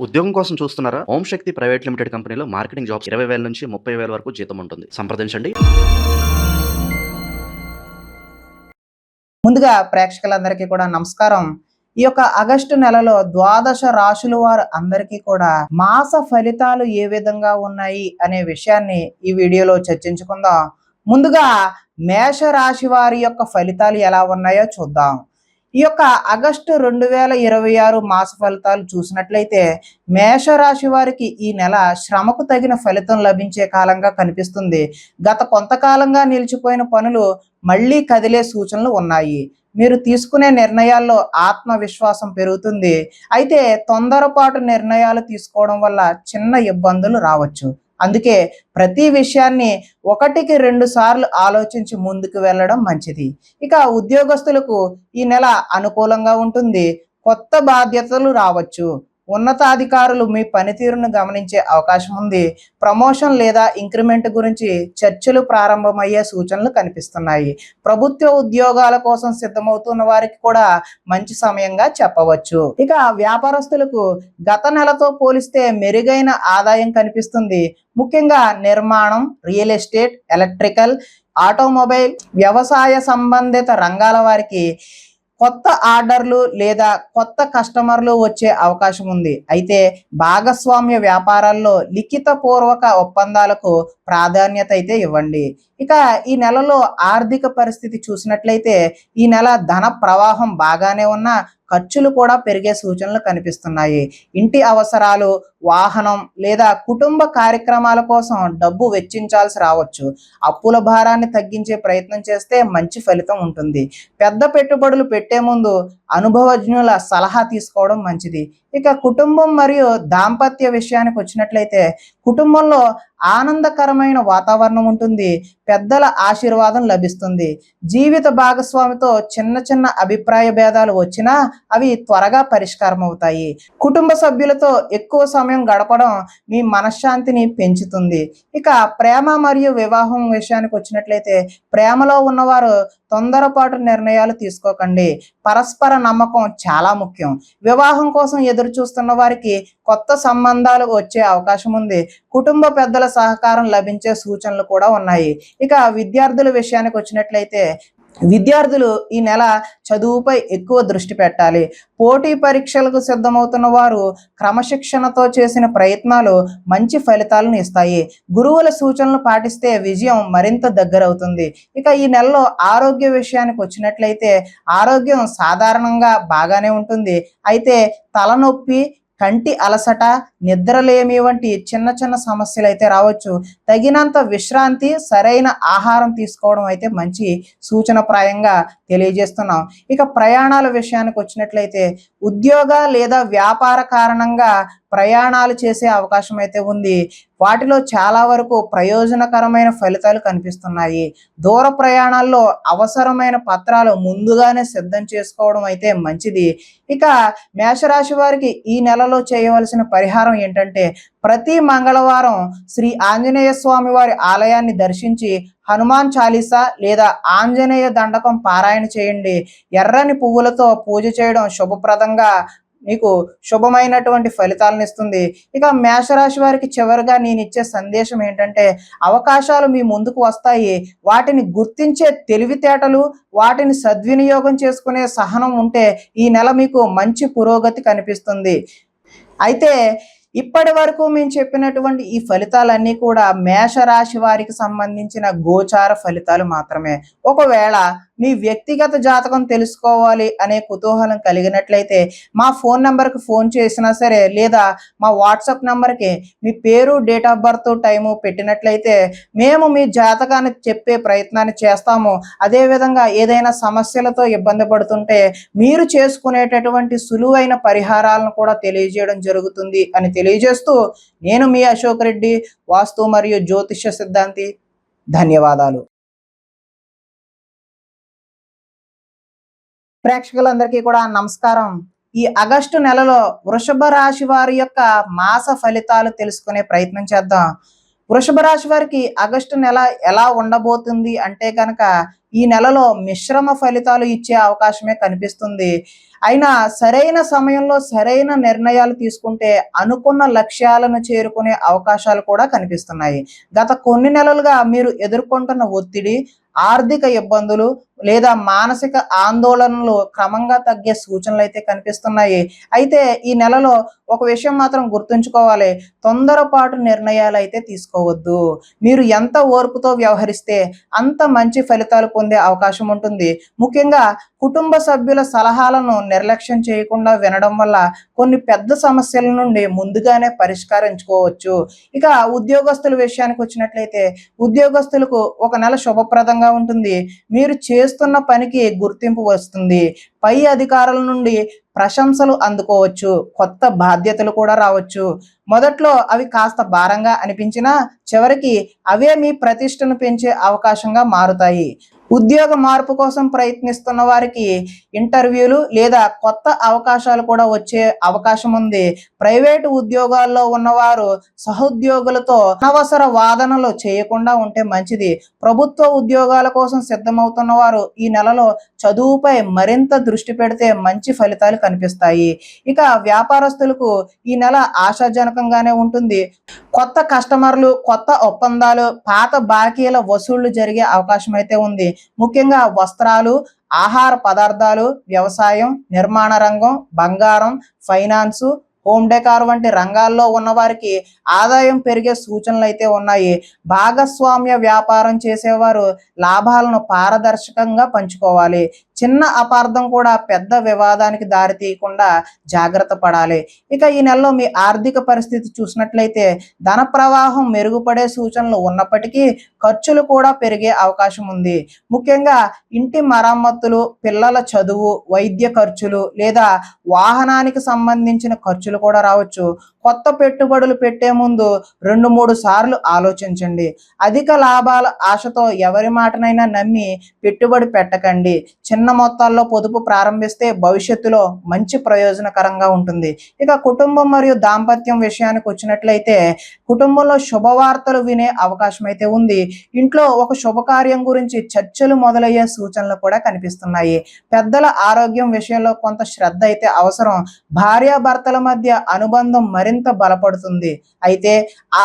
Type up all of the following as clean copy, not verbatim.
ఉద్యోగం కోసం చూస్తున్నారా? ఓం శక్తి ప్రైవేట్ లిమిటెడ్ కంపెనీలో మార్కెటింగ్ జాబ్స్ 20,000 నుంచి 30,000 వరకు జీతం ఉంటుంది. సంప్రదించండి. ముందుగా ప్రేక్షకులందరికీ కూడా నమస్కారం. ఈ యొక్క ఆగస్టు నెలలో ద్వాదశ రాశుల వారు అందరికీ కూడా మాస ఫలితాలు ఏ విధంగా ఉన్నాయి అనే విషయాన్ని ఈ వీడియోలో చర్చించుకుందాం. ముందుగా మేష రాశి వారి యొక్క ఫలితాలు ఎలా ఉన్నాయో చూద్దాం. ఈ యొక్క ఆగస్టు 2026 మాస ఫలితాలు చూసినట్లయితే మేషరాశి వారికి ఈ నెల శ్రమకు తగిన ఫలితం లభించే కాలంగా కనిపిస్తుంది. గత కొంతకాలంగా నిలిచిపోయిన పనులు మళ్ళీ కదిలే సూచనలు ఉన్నాయి. మీరు తీసుకునే నిర్ణయాల్లో ఆత్మవిశ్వాసం పెరుగుతుంది. అయితే తొందరపాటు నిర్ణయాలు తీసుకోవడం వల్ల చిన్న ఇబ్బందులు రావచ్చు. అందుకే ప్రతి విషయాన్ని 1-2 సార్లు ఆలోచించి ముందుకు వెళ్ళడం మంచిది. ఇక ఉద్యోగస్తులకు ఈ నెల అనుకూలంగా ఉంటుంది. కొత్త బాధ్యతలు రావచ్చు. ఉన్నతాధికారులు మీ పనితీరును గమనించే అవకాశం ఉంది. ప్రమోషన్ లేదా ఇంక్రిమెంట్ గురించి చర్చలు ప్రారంభమయ్యే సూచనలు కనిపిస్తున్నాయి. ప్రభుత్వ ఉద్యోగాల కోసం సిద్ధమవుతున్న వారికి కూడా మంచి సమయంగా చెప్పవచ్చు. ఇక వ్యాపారస్తులకు గత నెలతో పోలిస్తే మెరుగైన ఆదాయం కనిపిస్తుంది. ముఖ్యంగా నిర్మాణం, రియల్ ఎస్టేట్, ఎలక్ట్రికల్, ఆటోమొబైల్, వ్యవసాయ సంబంధిత రంగాల వారికి కొత్త ఆర్డర్లు లేదా కొత్త కస్టమర్లు వచ్చే అవకాశం ఉంది. అయితే భాగస్వామ్య వ్యాపారాల్లో లిఖిత పూర్వక ఒప్పందాలకు ప్రాధాన్యత అయితే ఇవ్వండి. ఇక ఈ నెలలో ఆర్థిక పరిస్థితి చూసినట్లయితే ఈ నెల ధన ప్రవాహం బాగానే ఉన్నా ఖర్చులు కూడా పెరిగే సూచనలు కనిపిస్తున్నాయి. ఇంటి అవసరాలు, వాహనం లేదా కుటుంబ కార్యక్రమాల కోసం డబ్బు వెచ్చించాల్సి రావచ్చు. అప్పుల భారాన్ని తగ్గించే ప్రయత్నం చేస్తే మంచి ఫలితం ఉంటుంది. పెద్ద పెట్టుబడులు పెట్టే ముందు అనుభవజ్ఞుల సలహా తీసుకోవడం మంచిది. ఇక కుటుంబం మరియు దాంపత్య విషయానికి వచ్చినట్లయితే కుటుంబంలో ఆనందకరమైన వాతావరణం ఉంటుంది. పెద్దల ఆశీర్వాదం లభిస్తుంది. జీవిత భాగస్వామితో చిన్న చిన్న అభిప్రాయ భేదాలు వచ్చినా అవి త్వరగా పరిష్కారం అవుతాయి. కుటుంబ సభ్యులతో ఎక్కువ సమయం గడపడం మీ మనశ్శాంతిని పెంచుతుంది. ఇక ప్రేమ మరియు వివాహం విషయానికి వచ్చినట్లయితే ప్రేమలో ఉన్నవారు తొందరపాటు నిర్ణయాలు తీసుకోకండి. పరస్పర నమ్మకం చాలా ముఖ్యం. వివాహం కోసం ఎదురు చూస్తున్న వారికి కొత్త సంబంధాలు వచ్చే అవకాశం ఉంది. కుటుంబ పెద్దల సహకారం లభించే సూచనలు కూడా ఉన్నాయి. ఇక విద్యార్థుల విషయానికి వచ్చినట్లయితే విద్యార్థులు ఈ నెల చదువుపై ఎక్కువ దృష్టి పెట్టాలి. పోటీ పరీక్షలకు సిద్ధమవుతున్న వారు క్రమశిక్షణతో చేసిన ప్రయత్నాలు మంచి ఫలితాలను ఇస్తాయి. గురువుల సూచనలు పాటిస్తే విజయం మరింత దగ్గరవుతుంది. ఇక ఈ నెలలో ఆరోగ్య విషయానికి వచ్చినట్లయితే ఆరోగ్యం సాధారణంగా బాగానే ఉంటుంది. అయితే తలనొప్పి, కంటి అలసట, నిద్రలేమి వంటి చిన్న చిన్న సమస్యలు అయితే రావచ్చు. తగినంత విశ్రాంతి, సరైన ఆహారం తీసుకోవడం అయితే మంచి సూచనప్రాయంగా తెలియజేస్తున్నాం. ఇక ప్రయాణాల విషయానికి వచ్చినట్లయితే ఉద్యోగ లేదా వ్యాపార కారణంగా ప్రయాణాలు చేసే అవకాశం అయితే ఉంది. వాటిలో చాలా వరకు ప్రయోజనకరమైన ఫలితాలు కనిపిస్తున్నాయి. దూర ప్రయాణాల్లో అవసరమైన పత్రాలు ముందుగానే సిద్ధం చేసుకోవడం అయితే మంచిది. ఇక మేషరాశి వారికి ఈ నెలలో చేయవలసిన పరిహారం ఏంటంటే ప్రతి మంగళవారం శ్రీ ఆంజనేయ స్వామి వారి ఆలయాన్ని దర్శించి హనుమాన్ చాలీసా లేదా ఆంజనేయ దండకం పారాయణ చేయండి. ఎర్రని పువ్వులతో పూజ చేయడం శుభప్రదంగా మీకు శుభమైనటువంటి ఫలితాలను ఇస్తుంది. ఇక మేషరాశి వారికి చివరిగా నేను ఇచ్చే సందేశం ఏంటంటే అవకాశాలు మీ ముందుకు వస్తాయి. వాటిని గుర్తించే తెలివితేటలు, వాటిని సద్వినియోగం చేసుకునే సహనం ఉంటే ఈ నెల మీకు మంచి పురోగతి కనిపిస్తుంది. అయితే ఇప్పటి వరకు మేము చెప్పినటువంటి ఈ ఫలితాలన్నీ కూడా మేషరాశి వారికి సంబంధించిన గోచార ఫలితాలు మాత్రమే. ఒకవేళ మీ వ్యక్తిగత జాతకం తెలుసుకోవాలి అనే కుతూహలం కలిగినట్లయితే మా ఫోన్ నెంబర్కి ఫోన్ చేసినా సరే లేదా మా వాట్సాప్ నెంబర్కి మీ పేరు, డేట్ ఆఫ్ బర్త్, టైము పెట్టినట్లయితే మేము మీ జాతకాన్ని చెప్పే ప్రయత్నాన్ని చేస్తాము. అదేవిధంగా ఏదైనా సమస్యలతో ఇబ్బంది పడుతుంటే మీరు చేసుకునేటటువంటి సులువైన పరిహారాలను కూడా తెలియజేయడం జరుగుతుంది అని తెలియజేస్తూ నేను మీ అశోక్ రెడ్డి, వాస్తు మరియు జ్యోతిష్య సిద్ధాంతి. ధన్యవాదాలు. ప్రేక్షకులందరికీ కూడా నమస్కారం. ఈ ఆగస్టు నెలలో వృషభ రాశి వారి యొక్క మాస ఫలితాలు తెలుసుకునే ప్రయత్నం చేద్దాం. వృషభ రాశి వారికి ఆగస్టు నెల ఎలా ఉండబోతుంది అంటే కనుక ఈ నెలలో మిశ్రమ ఫలితాలు ఇచ్చే అవకాశమే కనిపిస్తుంది. అయినా సరైన సమయంలో సరైన నిర్ణయాలు తీసుకుంటే అనుకున్న లక్ష్యాలను చేరుకునే అవకాశాలు కూడా కనిపిస్తున్నాయి. గత కొన్ని నెలలుగా మీరు ఎదుర్కొంటున్న ఒత్తిడి, ఆర్థిక ఇబ్బందులు లేదా మానసిక ఆందోళనలు క్రమంగా తగ్గే సూచనలు అయితే కనిపిస్తున్నాయి. అయితే ఈ నెలలో ఒక విషయం మాత్రం గుర్తుంచుకోవాలి, తొందరపాటు నిర్ణయాలు అయితే తీసుకోవద్దు. మీరు ఎంత ఓర్పుతో వ్యవహరిస్తే అంత మంచి ఫలితాలు పొందే అవకాశం ఉంటుంది. ముఖ్యంగా కుటుంబ సభ్యుల సలహాలను నిర్లక్ష్యం చేయకుండా వినడం వల్ల కొన్ని పెద్ద సమస్యల నుండి ముందుగానే పరిష్కరించుకోవచ్చు. ఇక ఉద్యోగస్తుల విషయానికి వచ్చినట్లయితే ఉద్యోగస్తులకు ఒక నెల శుభప్రదంగా ఉంటుంది. మీరు చేస్తున్న పనికి గుర్తింపు వస్తుంది. పై అధికారుల నుండి ప్రశంసలు అందుకోవచ్చు. కొత్త బాధ్యతలు కూడా రావచ్చు. మొదట్లో అవి కాస్త భారంగా అనిపించినా చివరికి అవే మీ ప్రతిష్టను పెంచే అవకాశంగా మారుతాయి. ఉద్యోగ మార్పు కోసం ప్రయత్నిస్తున్న వారికి ఇంటర్వ్యూలు లేదా కొత్త అవకాశాలు కూడా వచ్చే అవకాశం ఉంది. ప్రైవేటు ఉద్యోగాల్లో ఉన్నవారు సహోద్యోగులతో అనవసర వాదనలు చేయకుండా ఉంటే మంచిది. ప్రభుత్వ ఉద్యోగాల కోసం సిద్ధమవుతున్న వారు ఈ నెలలో చదువుపై మరింత దృష్టి పెడితే మంచి ఫలితాలు కనిపిస్తాయి. ఇక వ్యాపారస్తులకు ఈ నెల ఆశాజనకంగానే ఉంటుంది. కొత్త కస్టమర్లు, కొత్త ఒప్పందాలు, పాత బాకీల వసూళ్లు జరిగే అవకాశం అయితే ఉంది. ముఖ్యంగా వస్త్రాలు, ఆహార పదార్థాలు, వ్యవసాయం, నిర్మాణ రంగం, బంగారం, ఫైనాన్సు, హోమ్ డెకార్ వంటి రంగాల్లో ఉన్నవారికి ఆదాయం పెరిగే సూచనలు అయితే ఉన్నాయి. భాగస్వామ్య వ్యాపారం చేసేవారు లాభాలను పారదర్శకంగా పంచుకోవాలి. చిన్న అపార్థం కూడా పెద్ద వివాదానికి దారితీయకుండా జాగ్రత్త పడాలి. ఇక ఈ నెలలో మీ ఆర్థిక పరిస్థితి చూసినట్లయితే ధన ప్రవాహం మెరుగుపడే సూచనలు ఉన్నప్పటికీ ఖర్చులు కూడా పెరిగే అవకాశం ఉంది. ముఖ్యంగా ఇంటి మరమ్మతులు, పిల్లల చదువు, వైద్య ఖర్చులు లేదా వాహనానికి సంబంధించిన ఖర్చులు కూడా రావచ్చు. కొత్త పెట్టుబడులు పెట్టే ముందు 2-3 సార్లు ఆలోచించండి. అధిక లాభాల ఆశతో ఎవరి మాటనైనా నమ్మి పెట్టుబడి పెట్టకండి. చిన్న మొత్తాల్లో పొదుపు ప్రారంభిస్తే భవిష్యత్తులో మంచి ప్రయోజనకరంగా ఉంటుంది. ఇక కుటుంబం మరియు దాంపత్యం విషయానికి వచ్చినట్లయితే కుటుంబంలో శుభవార్తలు వినే అవకాశం అయితే ఉంది. ఇంట్లో ఒక శుభకార్యం గురించి చర్చలు మొదలయ్యే సూచనలు కూడా కనిపిస్తున్నాయి. పెద్దల ఆరోగ్యం విషయంలో కొంత శ్రద్ధ అయితే అవసరం. భార్యాభర్తల మధ్య అనుబంధం మరింత బలపడుతుంది. అయితే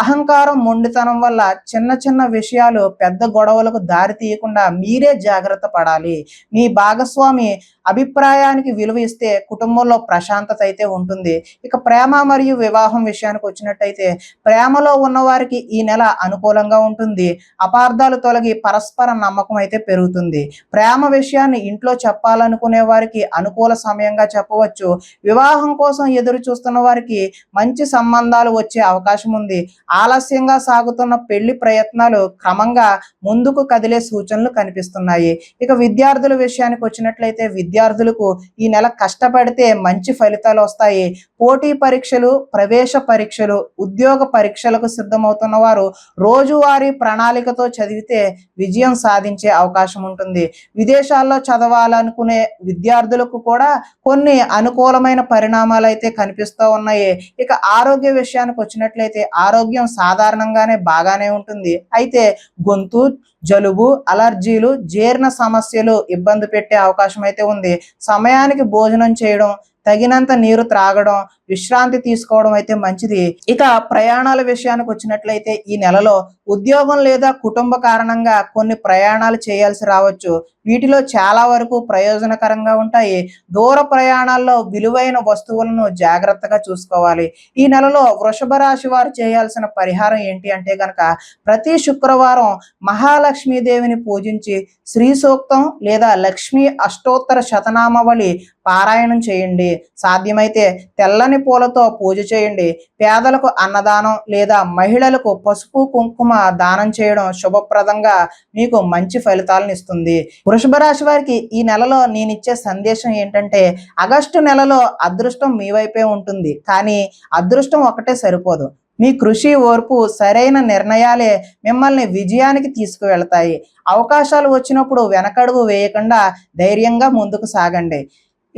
అహంకారం, మొండితనం వల్ల చిన్న చిన్న విషయాలు పెద్ద గొడవలకు దారి తీయకుండా మీరే జాగ్రత్త పడాలి. మీ భాగస్వామి అభిప్రాయానికి విలువ ఇస్తే కుటుంబంలో ప్రశాంతత అయితే ఉంటుంది. ఇక ప్రేమ మరియు వివాహం విషయానికి వచ్చినట్టయితే ప్రేమలో ఉన్నవారికి ఈ నెల అనుకూలంగా ఉంటుంది. అపార్థాలు తొలగి పరస్పర నమ్మకం అయితే పెరుగుతుంది. ప్రేమ విషయాన్ని ఇంట్లో చెప్పాలనుకునే వారికి అనుకూల సమయంగా చెప్పవచ్చు. వివాహం కోసం ఎదురు చూస్తున్న వారికి మంచి సంబంధాలు వచ్చే అవకాశం ఉంది. ఆలస్యంగా సాగుతున్న పెళ్లి ప్రయత్నాలు క్రమంగా ముందుకు కదిలే సూచనలు కనిపిస్తున్నాయి. ఇక విద్యార్థుల విషయానికి వచ్చినట్లయితే విద్యార్థులకు ఈ నెల కష్టపడితే మంచి ఫలితాలు వస్తాయి. పోటీ పరీక్షలు, ప్రవేశ పరీక్షలు, ఉద్యోగ పరీక్షలకు సిద్ధమవుతున్న వారు రోజువారీ ప్రణాళికతో చదివితే విజయం సాధించే అవకాశం ఉంటుంది. విదేశాల్లో చదవాలనుకునే విద్యార్థులకు కూడా కొన్ని అనుకూలమైన పరిణామాలు అయితే కనిపిస్తూ ఉన్నాయి. ఇక ఆరోగ్య విషయానికి వచ్చినట్లయితే ఆరోగ్యం సాధారణంగానే బాగానే ఉంటుంది. అయితే గొంతు, జలుబు, అలర్జీలు, జీర్ణ సమస్యలు ఇబ్బంది పెట్టే అవకాశం అయితే ఉంది. సమయానికి భోజనం చేయడం, తగినంత నీరు త్రాగడం, విశ్రాంతి తీసుకోవడం అయితే మంచిది. ఇక ప్రయాణాల విషయానికి వచ్చినట్లయితే ఈ నెలలో ఉద్యోగం లేదా కుటుంబ కారణంగా కొన్ని ప్రయాణాలు చేయాల్సి రావచ్చు. వీటిలో చాలా వరకు ప్రయోజనకరంగా ఉంటాయి. దూర ప్రయాణాల్లో విలువైన వస్తువులను జాగ్రత్తగా చూసుకోవాలి. ఈ నెలలో వృషభ రాశి వారు చేయాల్సిన పరిహారం ఏంటి అంటే గనక ప్రతి శుక్రవారం మహాలక్ష్మీదేవిని పూజించి శ్రీ సూక్తం లేదా లక్ష్మీ అష్టోత్తర శతనామావళి పారాయణం చేయండి. సాధ్యమైతే తెల్లని పూలతో పూజ చేయండి. పేదలకు అన్నదానం లేదా మహిళలకు పసుపు కుంకుమ దానం చేయడం శుభప్రదంగా మీకు మంచి ఫలితాలను ఇస్తుంది. వృషభ రాశి వారికి ఈ నెలలో నేనిచ్చే సందేశం ఏంటంటే ఆగస్టు నెలలో అదృష్టం మీ వైపే ఉంటుంది. కానీ అదృష్టం ఒకటే సరిపోదు. మీ కృషి, ఓర్పు, సరైన నిర్ణయాలే మిమ్మల్ని విజయానికి తీసుకువెళతాయి. అవకాశాలు వచ్చినప్పుడు వెనకడుగు వేయకుండా ధైర్యంగా ముందుకు సాగండి.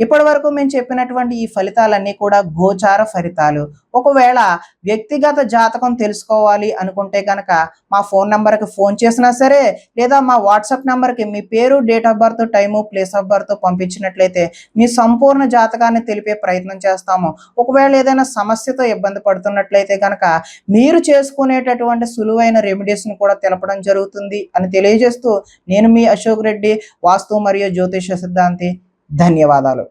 ఇప్పటి వరకు మేము చెప్పినటువంటి ఈ ఫలితాలన్నీ కూడా గోచార ఫలితాలు. ఒకవేళ వ్యక్తిగత జాతకం తెలుసుకోవాలి అనుకుంటే కనుక మా ఫోన్ నంబర్కి ఫోన్ చేసినా సరే, లేదా మా వాట్సాప్ నెంబర్కి మీ పేరు, date of birth, time, place of birth పంపించినట్లయితే మీ సంపూర్ణ జాతకాన్ని తెలిపే ప్రయత్నం చేస్తాము. ఒకవేళ ఏదైనా సమస్యతో ఇబ్బంది పడుతున్నట్లయితే కనుక మీరు చేసుకునేటటువంటి సులువైన రెమెడీస్ని కూడా తెలపడం జరుగుతుంది అని తెలియజేస్తూ నేను మీ అశోక్ రెడ్డి, వాస్తు మరియు జ్యోతిష సిద్ధాంతి. ధన్యవాదాలు.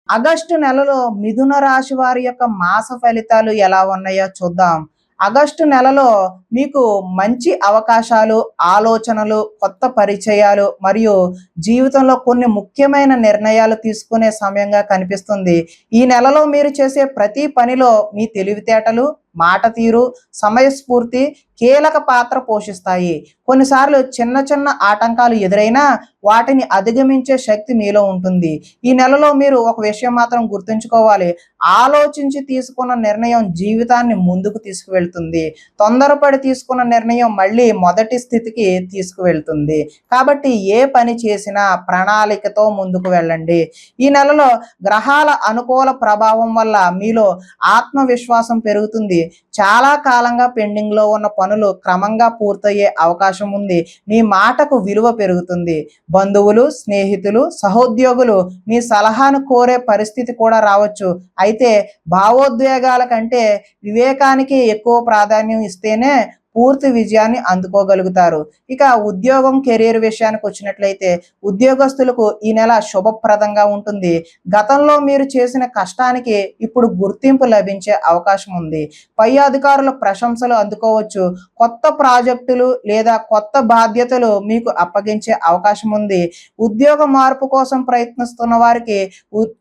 ఆగస్టు నెలలో మిథున రాశి వారి యొక్క మాస ఫలితాలు ఎలా ఉన్నాయో చూద్దాం. ఆగస్టు నెలలో మీకు మంచి అవకాశాలు, ఆలోచనలు, కొత్త పరిచయాలు మరియు జీవితంలో కొన్ని ముఖ్యమైన నిర్ణయాలు తీసుకునే సమయంగా కనిపిస్తుంది. ఈ నెలలో మీరు చేసే ప్రతి పనిలో మీ తెలివితేటలు, మాట తీరు, సమయస్ఫూర్తి కీలక పాత్ర పోషిస్తాయి. కొన్నిసార్లు చిన్న చిన్న ఆటంకాలు ఎదురైనా వాటిని అధిగమించే శక్తి మీలో ఉంటుంది. ఈ నెలలో మీరు ఒక విషయం మాత్రం గుర్తుంచుకోవాలి. ఆలోచించి తీసుకున్న నిర్ణయం జీవితాన్ని ముందుకు తీసుకువెళ్తుంది. తొందరపడి తీసుకున్న నిర్ణయం మళ్ళీ మొదటి స్థితికి తీసుకువెళ్తుంది. కాబట్టి ఏ పని చేసినా ప్రణాళికతో ముందుకు వెళ్ళండి. ఈ నెలలో గ్రహాల అనుకూల ప్రభావం వల్ల మీలో ఆత్మవిశ్వాసం పెరుగుతుంది. చాలా కాలంగా పెండింగ్లో ఉన్న పనులు క్రమంగా పూర్తయ్యే అవకాశం ఉంది. మీ మాటకు విలువ పెరుగుతుంది. బంధువులు, స్నేహితులు, సహోద్యోగులు మీ సలహాను కోరే పరిస్థితి కూడా రావచ్చు. అయితే భావోద్వేగాల కంటే వివేకానికి ఎక్కువ ప్రాధాన్యం ఇస్తేనే పూర్తి విజయాన్ని అందుకోగలుగుతారు. ఇక ఉద్యోగం, కెరీర్ విషయానికి వచ్చినట్లయితే ఉద్యోగస్తులకు ఈ నెల శుభప్రదంగా ఉంటుంది. గతంలో మీరు చేసిన కష్టానికి ఇప్పుడు గుర్తింపు లభించే అవకాశం ఉంది. పై అధికారుల ప్రశంసలు అందుకోవచ్చు. కొత్త ప్రాజెక్టులు లేదా కొత్త బాధ్యతలు మీకు అప్పగించే అవకాశం ఉంది. ఉద్యోగ మార్పు కోసం ప్రయత్నిస్తున్న వారికి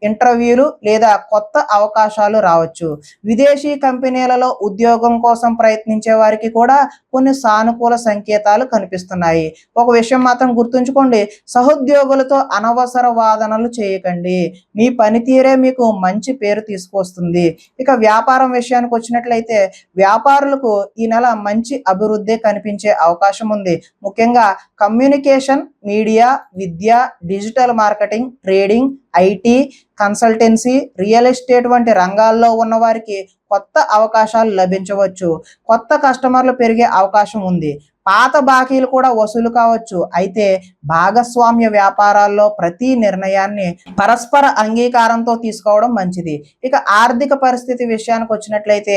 ఇంటర్వ్యూలు లేదా కొత్త అవకాశాలు రావచ్చు. విదేశీ కంపెనీలలో ఉద్యోగం కోసం ప్రయత్నించే వారికి కూడా కొన్ని సానుకూల సంకేతాలు కనిపిస్తున్నాయి. ఒక విషయం మాత్రం గుర్తుంచుకోండి, సహోద్యోగులతో అనవసర వాదనలు చేయకండి. మీ పనితీరే మీకు మంచి పేరు తీసుకొస్తుంది. ఇక వ్యాపారం విషయానికి వచ్చినట్లయితే వ్యాపారులకు ఈ నెల మంచి అభివృద్ధి కనిపించే అవకాశం ఉంది. ముఖ్యంగా communication, media, Vidya, digital marketing, trading, IT, consultancy, real estate వంటి రంగాల్లో ఉన్న వారికి కొత్త అవకాశాలు లభించవచ్చు. కొత్త కస్టమర్లు పెరిగే అవకాశం ఉంది. పాత బాకీలు కూడా వసూలు కావచ్చు. అయితే భాగస్వామ్య వ్యాపారాల్లో ప్రతి నిర్ణయాన్ని పరస్పర అంగీకారంతో తీసుకోవడం మంచిది. ఇక ఆర్థిక పరిస్థితి విషయానికి వచ్చినట్లయితే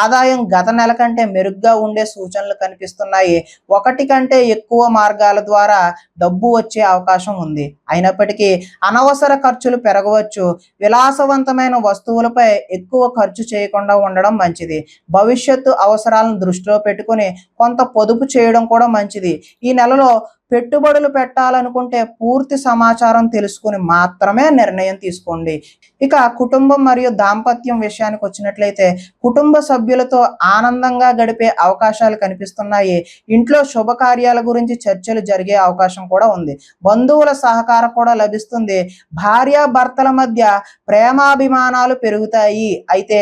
ఆదాయం గత నెల కంటే మెరుగ్గా ఉండే సూచనలు కనిపిస్తున్నాయి. ఒకటి కంటే ఎక్కువ మార్గాల ద్వారా డబ్బు వచ్చే అవకాశం ఉంది. అయినప్పటికీ అనవసర ఖర్చులు పెరగవచ్చు. విలాసవంతమైన వస్తువులపై ఎక్కువ ఖర్చు చేయకుండా ఉండడం మంచిది. భవిష్యత్తు అవసరాలను దృష్టిలో పెట్టుకుని కొంత పొదుపు చేయడం కూడా మంచిది. ఈ నెలలో పెట్టుబడులు పెట్టాలనుకుంటే పూర్తి సమాచారం తెలుసుకుని మాత్రమే నిర్ణయం తీసుకోండి. ఇక కుటుంబం మరియు దాంపత్యం విషయానికి వచ్చినట్లయితే కుటుంబ సభ్యులతో ఆనందంగా గడిపే అవకాశాలు కనిపిస్తున్నాయి. ఇంట్లో శుభకార్యాల గురించి చర్చలు జరిగే అవకాశం కూడా ఉంది. బంధువుల సహకారం కూడా లభిస్తుంది. భార్యాభర్తల మధ్య ప్రేమాభిమానాలు పెరుగుతాయి. అయితే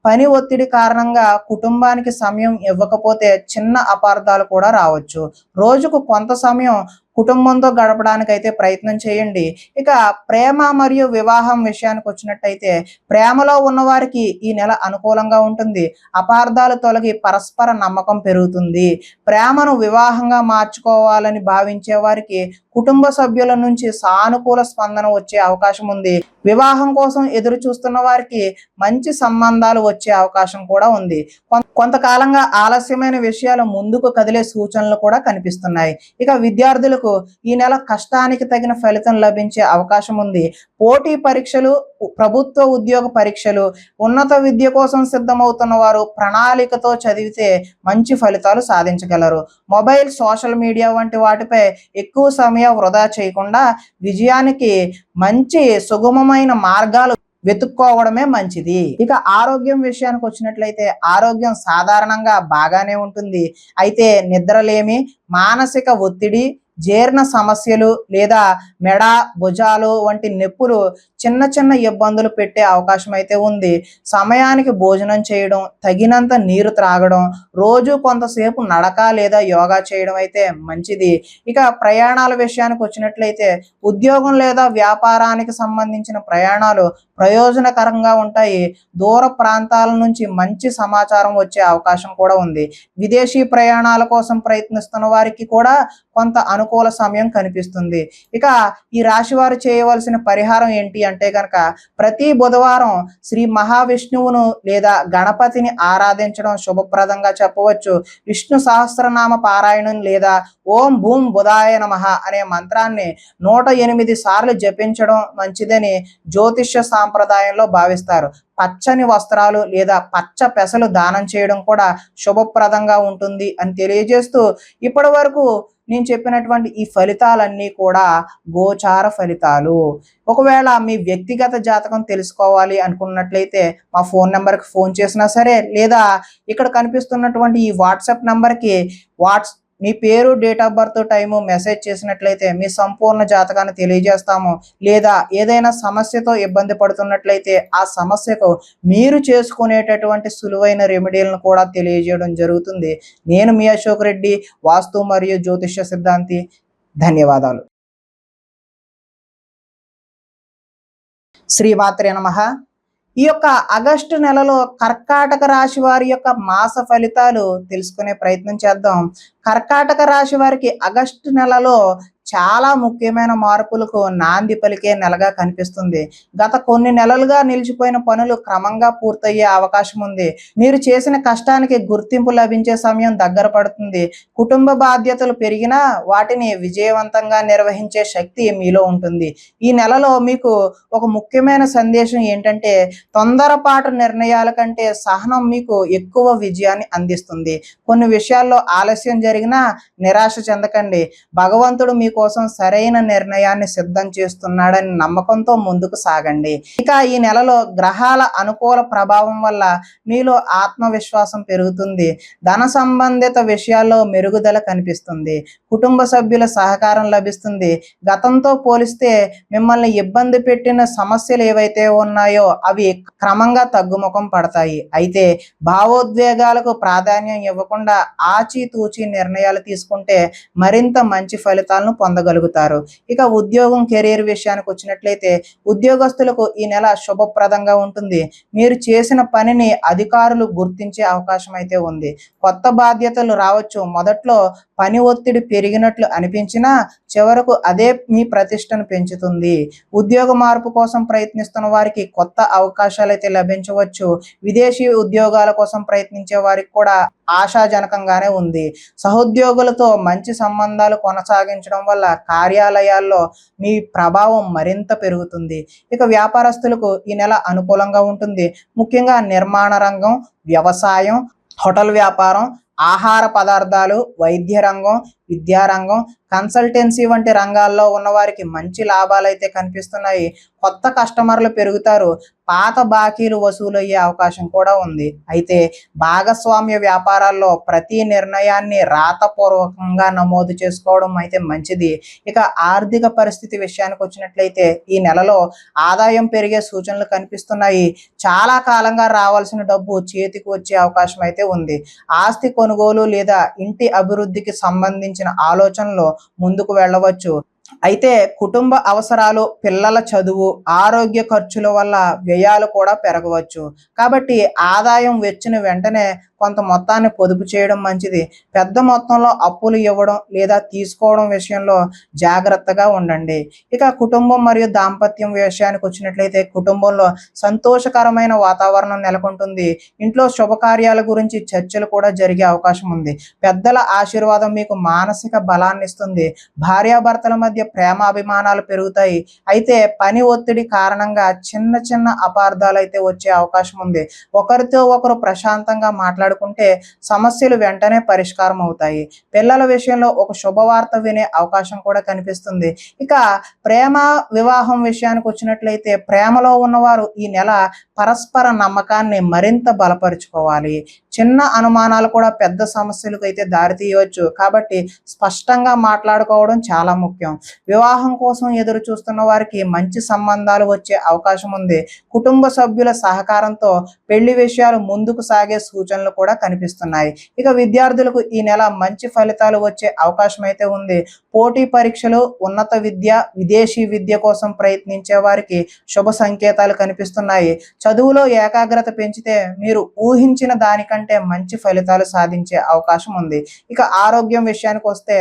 పని ఒత్తిడి కారణంగా కుటుంబానికి సమయం ఇవ్వకపోతే చిన్న అపార్థాలు కూడా రావచ్చు. రోజుకు కొంత సమయం కుటుంబంతో గడపడానికి అయితే ప్రయత్నం చేయండి. ఇక ప్రేమ మరియు వివాహం విషయానికి వచ్చినట్టయితే ప్రేమలో ఉన్నవారికి ఈ నెల అనుకూలంగా ఉంటుంది. అపార్థాలు తొలగి పరస్పర నమ్మకం పెరుగుతుంది. ప్రేమను వివాహంగా మార్చుకోవాలని భావించే వారికి కుటుంబ సభ్యుల నుంచి సానుకూల స్పందన వచ్చే అవకాశం ఉంది. వివాహం కోసం ఎదురు చూస్తున్న వారికి మంచి సంబంధాలు వచ్చే అవకాశం కూడా ఉంది. కొంతకాలంగా ఆలస్యమైన విషయాలు ముందుకు కదిలే సూచనలు కూడా కనిపిస్తున్నాయి. ఇక విద్యార్థులకు ఈ నెల కష్టానికి తగిన ఫలితం లభించే అవకాశం ఉంది. పోటీ పరీక్షలు, ప్రభుత్వ ఉద్యోగ పరీక్షలు, ఉన్నత విద్య కోసం సిద్ధమవుతున్న వారు ప్రణాళికతో చదివితే మంచి ఫలితాలు సాధించగలరు. మొబైల్, సోషల్ మీడియా వంటి వాటిపై ఎక్కువ సమయం వృధా చేయకుండా విజయానికి మంచి సుగమమైన మార్గాలు వెతుక్కోవడమే మంచిది. ఇక ఆరోగ్యం విషయానికి వచ్చినట్లయితే ఆరోగ్యం సాధారణంగా బాగానే ఉంటుంది. అయితే నిద్రలేమి, మానసిక ఒత్తిడి, జీర్ణ సమస్యలు లేదా మెడ భుజాలు వంటి నొప్పులు చిన్న చిన్న ఇబ్బందులు పెట్టే అవకాశం అయితే ఉంది. సమయానికి భోజనం చేయడం, తగినంత నీరు త్రాగడం, రోజు కొంతసేపు నడక లేదా యోగా చేయడం అయితే మంచిది. ఇక ప్రయాణాల విషయానికి వచ్చినట్లయితే ఉద్యోగం లేదా వ్యాపారానికి సంబంధించిన ప్రయాణాలు ప్రయోజనకరంగా ఉంటాయి. దూర ప్రాంతాల నుంచి మంచి సమాచారం వచ్చే అవకాశం కూడా ఉంది. విదేశీ ప్రయాణాల కోసం ప్రయత్నిస్తున్న వారికి కూడా కొంత అనుకూల సమయం కనిపిస్తుంది. ఇక ఈ రాశి వారు చేయవలసిన పరిహారం ఏంటి అంటే కనుక ప్రతి బుధవారం శ్రీ మహావిష్ణువును లేదా గణపతిని ఆరాధించడం శుభప్రదంగా చెప్పవచ్చు. విష్ణు సహస్రనామ పారాయణం లేదా ఓం భూం బుధాయ నమః అనే మంత్రాన్ని 108 సార్లు జపించడం మంచిదని జ్యోతిష్య సాంప్రదాయంలో భావిస్తారు. పచ్చని వస్త్రాలు లేదా పచ్చ పెసలు దానం చేయడం కూడా శుభప్రదంగా ఉంటుంది అని తెలియజేస్తూ ఇప్పటి వరకు నేను చెప్పినటువంటి ఈ ఫలితాలన్నీ కూడా గోచార ఫలితాలు. ఒకవేళ మీ వ్యక్తిగత జాతకం తెలుసుకోవాలి అనుకున్నట్లయితే మా ఫోన్ నెంబర్కి ఫోన్ చేసినా సరే, లేదా ఇక్కడ కనిపిస్తున్నటువంటి ఈ వాట్సాప్ నెంబర్కి మీ పేరు, date of birth, time message చేసినట్లయితే మీ సంపూర్ణ జాతకాన్ని తెలియజేస్తాము. లేదా ఏదైనా సమస్యతో ఇబ్బంది పడుతున్నట్లయితే ఆ సమస్యకు మీరు చేసుకునేటటువంటి సులువైన రెమెడీలను కూడా తెలియజేయడం జరుగుతుంది. నేను మీ అశోక్ రెడ్డి, వాస్తు మరియు జ్యోతిష్య సిద్ధాంతి. ధన్యవాదాలు. శ్రీమాత్రే నమః. ఈ యొక్క ఆగస్టు నెలలో కర్కాటక రాశి వారి యొక్క మాస ఫలితాలు తెలుసుకునే ప్రయత్నం చేద్దాం. కర్కాటక రాశి వారికి ఆగస్టు నెలలో చాలా ముఖ్యమైన మార్పులకు నాంది పలికే నెలగా కనిపిస్తుంది. గత కొన్ని నెలలుగా నిలిచిపోయిన పనులు క్రమంగా పూర్తయ్యే అవకాశం ఉంది. మీరు చేసిన కష్టానికి గుర్తింపు లభించే సమయం దగ్గర పడుతుంది. కుటుంబ బాధ్యతలు పెరిగినా వాటిని విజయవంతంగా నిర్వహించే శక్తి మీలో ఉంటుంది. ఈ నెలలో మీకు ఒక ముఖ్యమైన సందేశం ఏంటంటే తొందరపాటు నిర్ణయాల కంటే సహనం మీకు ఎక్కువ విజయాన్ని అందిస్తుంది. కొన్ని విషయాల్లో ఆలస్యం జరిగినా నిరాశ చెందకండి. భగవంతుడు మీకు కోసం సరైన నిర్ణయాన్ని సిద్ధం చేస్తున్నాడని నమ్మకంతో ముందుకు సాగండి. ఇక ఈ నెలలో గ్రహాల అనుకూల ప్రభావం వల్ల మీలో ఆత్మవిశ్వాసం పెరుగుతుంది. ధన సంబంధిత విషయాల్లో మెరుగుదల కనిపిస్తుంది. కుటుంబ సభ్యుల సహకారం లభిస్తుంది. గతంతో పోలిస్తే మిమ్మల్ని ఇబ్బంది పెట్టిన సమస్యలు ఏవైతే ఉన్నాయో అవి క్రమంగా తగ్గుముఖం పడతాయి. అయితే భావోద్వేగాలకు ప్రాధాన్యం ఇవ్వకుండా ఆచితూచి నిర్ణయాలు తీసుకుంటే మరింత మంచి ఫలితాలను పొందగలుగుతారు. ఇక ఉద్యోగం, కెరీర్ విషయానికి వచ్చినట్లయితే ఉద్యోగస్తులకు ఈ నెల శుభప్రదంగా ఉంటుంది. మీరు చేసిన పనిని అధికారులు గుర్తించే అవకాశం అయితే ఉంది. కొత్త బాధ్యతలు రావచ్చు. మొదట్లో పని ఒత్తిడి పెరిగినట్లు అనిపించినా చివరకు అదే మీ ప్రతిష్టను పెంచుతుంది. ఉద్యోగ మార్పు కోసం ప్రయత్నిస్తున్న వారికి కొత్త అవకాశాలు అయితే లభించవచ్చు. విదేశీ ఉద్యోగాల కోసం ప్రయత్నించే వారికి కూడా ఆశాజనకంగానే ఉంది. సహోద్యోగులతో మంచి సంబంధాలు కొనసాగించడం వల్ల కార్యాలయాల్లో మీ ప్రభావం మరింత పెరుగుతుంది. ఇక వ్యాపారస్తులకు ఈ నెల అనుకూలంగా ఉంటుంది. ముఖ్యంగా నిర్మాణ రంగం, వ్యవసాయం, హోటల్ వ్యాపారం, ఆహార పదార్థాలు, వైద్య రంగం, విద్యారంగం, కన్సల్టెన్సీ వంటి రంగాల్లో ఉన్నవారికి మంచి లాభాలు అయితే కనిపిస్తున్నాయి. కొత్త కస్టమర్లు పెరుగుతారు. పాత బాకీలు వసూలయ్యే అవకాశం కూడా ఉంది. అయితే భాగస్వామ్య వ్యాపారాల్లో ప్రతి నిర్ణయాన్ని రాతపూర్వకంగా నమోదు చేసుకోవడం అయితే మంచిది. ఇక ఆర్థిక పరిస్థితి విషయానికి వచ్చినట్లయితే ఈ నెలలో ఆదాయం పెరిగే సూచనలు కనిపిస్తున్నాయి. చాలా కాలంగా రావాల్సిన డబ్బు చేతికి వచ్చే అవకాశం అయితే ఉంది. ఆస్తి కొనుగోలు లేదా ఇంటి అభివృద్ధికి సంబంధించిన ఆలోచనలు ముందుకు వెళ్ళవచ్చు. అయితే కుటుంబ అవసరాలు, పిల్లల చదువు, ఆరోగ్య ఖర్చుల వల్ల వ్యయాలు కూడా పెరగవచ్చు. కాబట్టి ఆదాయం వచ్చిన వెంటనే కొంత మొత్తాన్ని పొదుపు చేయడం మంచిది. పెద్ద మొత్తంలో అప్పులు ఇవ్వడం లేదా తీసుకోవడం విషయంలో జాగ్రత్తగా ఉండండి. ఇక కుటుంబం మరియు దాంపత్యం విషయానికి వచ్చినట్లయితే కుటుంబంలో సంతోషకరమైన వాతావరణం నెలకొంటుంది. ఇంట్లో శుభకార్యాల గురించి చర్చలు కూడా జరిగే అవకాశం ఉంది. పెద్దల ఆశీర్వాదం మీకు మానసిక బలాన్ని ఇస్తుంది. భార్యాభర్తల మధ్య మధ్య ప్రేమాభిమానాలు పెరుగుతాయి. అయితే పని ఒత్తిడి కారణంగా చిన్న చిన్న అపార్థాలు అయితే వచ్చే అవకాశం ఉంది. ఒకరితో ఒకరు ప్రశాంతంగా మాట్లాడుకుంటే సమస్యలు వెంటనే పరిష్కారం అవుతాయి. పిల్లల విషయంలో ఒక శుభవార్త వినే అవకాశం కూడా కనిపిస్తుంది. ఇక ప్రేమ వివాహం విషయానికి వచ్చినట్లయితే ప్రేమలో ఉన్నవారు ఈ నెల పరస్పర నమ్మకాన్ని మరింత బలపరుచుకోవాలి. చిన్న అనుమానాలు కూడా పెద్ద సమస్యలకు అయితే దారితీయవచ్చు. కాబట్టి స్పష్టంగా మాట్లాడుకోవడం చాలా ముఖ్యం. వివాహం కోసం ఎదురు చూస్తున్న వారికి మంచి సంబంధాలు వచ్చే అవకాశం ఉంది. కుటుంబ సభ్యుల సహకారంతో పెళ్లి విషయాలు ముందుకు సాగే సూచనలు కూడా కనిపిస్తున్నాయి. ఇక విద్యార్థులకు ఈ నెల మంచి ఫలితాలు వచ్చే అవకాశం అయితే ఉంది. పోటీ పరీక్షలు, ఉన్నత విద్య, విదేశీ విద్య కోసం ప్రయత్నించే వారికి శుభ సంకేతాలు కనిపిస్తున్నాయి. చదువులో ఏకాగ్రత పెంచితే మీరు ఊహించిన దానికంటే మంచి ఫలితాలు సాధించే అవకాశం ఉంది. ఇక ఆరోగ్యం విషయానికి వస్తే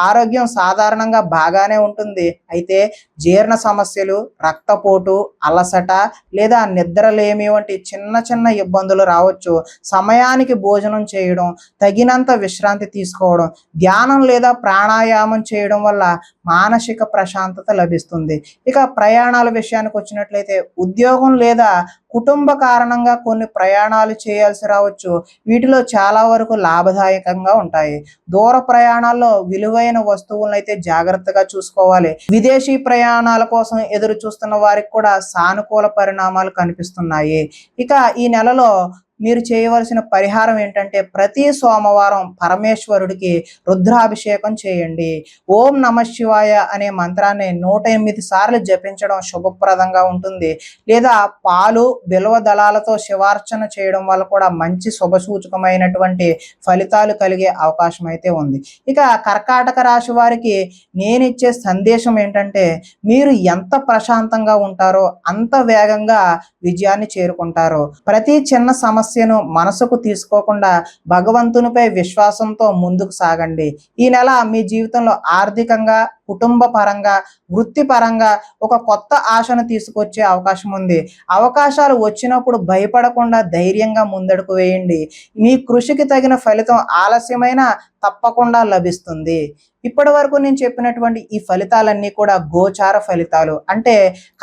ఆరోగ్యం సాధారణంగా బాగానే ఉంటుంది. అయితే జీర్ణ సమస్యలు, రక్తపోటు, అలసట లేదా నిద్రలేమి వంటి చిన్న చిన్న ఇబ్బందులు రావచ్చు. సమయానికి భోజనం చేయడం, తగినంత విశ్రాంతి తీసుకోవడం, ధ్యానం లేదా ప్రాణాయామం చేయడం వల్ల మానసిక ప్రశాంతత లభిస్తుంది. ఇక ప్రయాణాల విషయానికి వచ్చినట్లయితే ఉద్యోగం లేదా కుటుంబ కారణంగా కొన్ని ప్రయాణాలు చేయాల్సి రావచ్చు. వీటిలో చాలా వరకు లాభదాయకంగా ఉంటాయి. దూర ప్రయాణాల్లో విలువైన వస్తువులను అయితే జాగ్రత్తగా చూసుకోవాలి. విదేశీ ప్రయాణాల కోసం ఎదురు చూస్తున్న వారికి కూడా సానుకూల పరిణామాలు కనిపిస్తున్నాయి. ఇక ఈ నెలలో మీరు చేయవలసిన పరిహారం ఏంటంటే ప్రతి సోమవారం పరమేశ్వరుడికి రుద్రాభిషేకం చేయండి. ఓం నమ శివాయ అనే మంత్రాన్ని 108 సార్లు జపించడం శుభప్రదంగా ఉంటుంది. లేదా పాలు, బిల్వ దళాలతో శివార్చన చేయడం వల్ల కూడా మంచి శుభసూచకమైనటువంటి ఫలితాలు కలిగే అవకాశం అయితే ఉంది. ఇక కర్కాటక రాశి వారికి నేను ఇచ్చే సందేశం ఏంటంటే మీరు ఎంత ప్రశాంతంగా ఉంటారో అంత వేగంగా విజయాన్ని చేరుకుంటారు. ప్రతి చిన్న సమస్యను మనసుకు తీసుకోకుండా భగవంతునిపై విశ్వాసంతో ముందుకు సాగండి. ఈ నెల మీ జీవితంలో ఆర్థికంగా, కుటుంబ పరంగా, వృత్తిపరంగా ఒక కొత్త ఆశను తీసుకొచ్చే అవకాశం ఉంది. అవకాశాలు వచ్చినప్పుడు భయపడకుండా ధైర్యంగా ముందడుగు వేయండి. మీ కృషికి తగిన ఫలితం ఆలస్యమైన తప్పకుండా లభిస్తుంది. ఇప్పటి వరకు నేను చెప్పినటువంటి ఈ ఫలితాలన్నీ కూడా గోచార ఫలితాలు. అంటే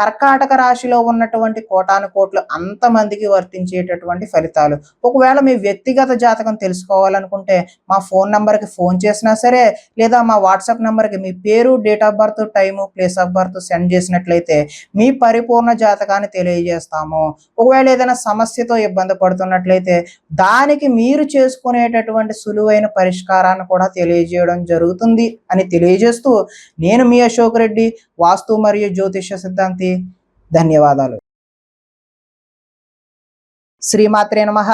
కర్కాటక రాశిలో ఉన్నటువంటి కోటాను కోట్లు అంతమందికి వర్తించేటటువంటి ఫలితాలు. ఒకవేళ మీ వ్యక్తిగత జాతకం తెలుసుకోవాలనుకుంటే మా ఫోన్ నెంబర్కి ఫోన్ చేసినా సరే, లేదా మా వాట్సాప్ నెంబర్కి మీ పేరు, date of birth, time, place of birth send చేసినట్లయితే మీ పరిపూర్ణ జాతకాన్ని తెలియజేస్తాము. ఒకవేళ ఏదైనా సమస్యతో ఇబ్బంది పడుతున్నట్లయితే దానికి మీరు చేసుకునేటటువంటి సులువైన పరిష్కారాన్ని కూడా తెలియజేయడం జరుగుతుంది అని తెలియజేస్తూ నేను మీ అశోక్ రెడ్డి, వాస్తు మరియు జ్యోతిష సిద్ధాంతి. ధన్యవాదాలు. శ్రీమాత్రే నమః.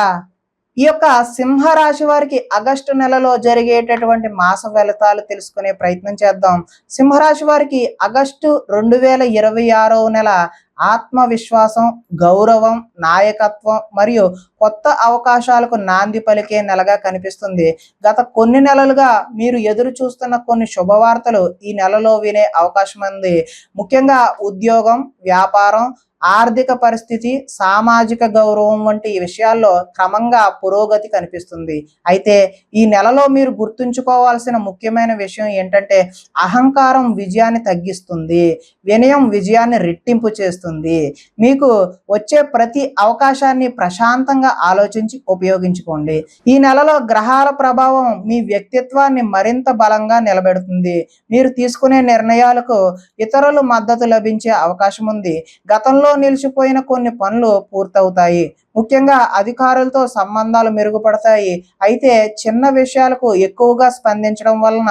ఈ యొక్క సింహరాశి వారికి ఆగస్టు నెలలో జరిగేటటువంటి మాస ఫలితాలు తెలుసుకునే ప్రయత్నం చేద్దాం. సింహరాశి వారికి ఆగస్టు 2026వ నెల ఆత్మవిశ్వాసం, గౌరవం, నాయకత్వం మరియు కొత్త అవకాశాలకు నాంది పలికే నెలగా కనిపిస్తుంది. గత కొన్ని నెలలుగా మీరు ఎదురు చూస్తున్న కొన్ని శుభవార్తలు ఈ నెలలో వినే అవకాశం ఉంది. ముఖ్యంగా ఉద్యోగం, వ్యాపారం, ఆర్థిక పరిస్థితి, సామాజిక గౌరవం వంటి విషయాల్లో క్రమంగా పురోగతి కనిపిస్తుంది. అయితే ఈ నెలలో మీరు గుర్తుంచుకోవాల్సిన ముఖ్యమైన విషయం ఏంటంటే అహంకారం విజయాన్ని తగ్గిస్తుంది, వినయం విజయాన్ని రెట్టింపు చేస్తుంది. మీకు వచ్చే ప్రతి అవకాశాన్ని ప్రశాంతంగా ఆలోచించి ఉపయోగించుకోండి. ఈ నెలలో గ్రహాల ప్రభావం మీ వ్యక్తిత్వాన్ని మరింత బలంగా నిలబెడుతుంది. మీరు తీసుకునే నిర్ణయాలకు ఇతరుల మద్దతు లభించే అవకాశం ఉంది. గతంలో నిలిచిపోయిన కొన్ని పనులు పూర్తవుతాయి. ముఖ్యంగా అధికారులతో సంబంధాలు మెరుగుపడతాయి. అయితే చిన్న విషయాలకు ఎక్కువగా స్పందించడం వలన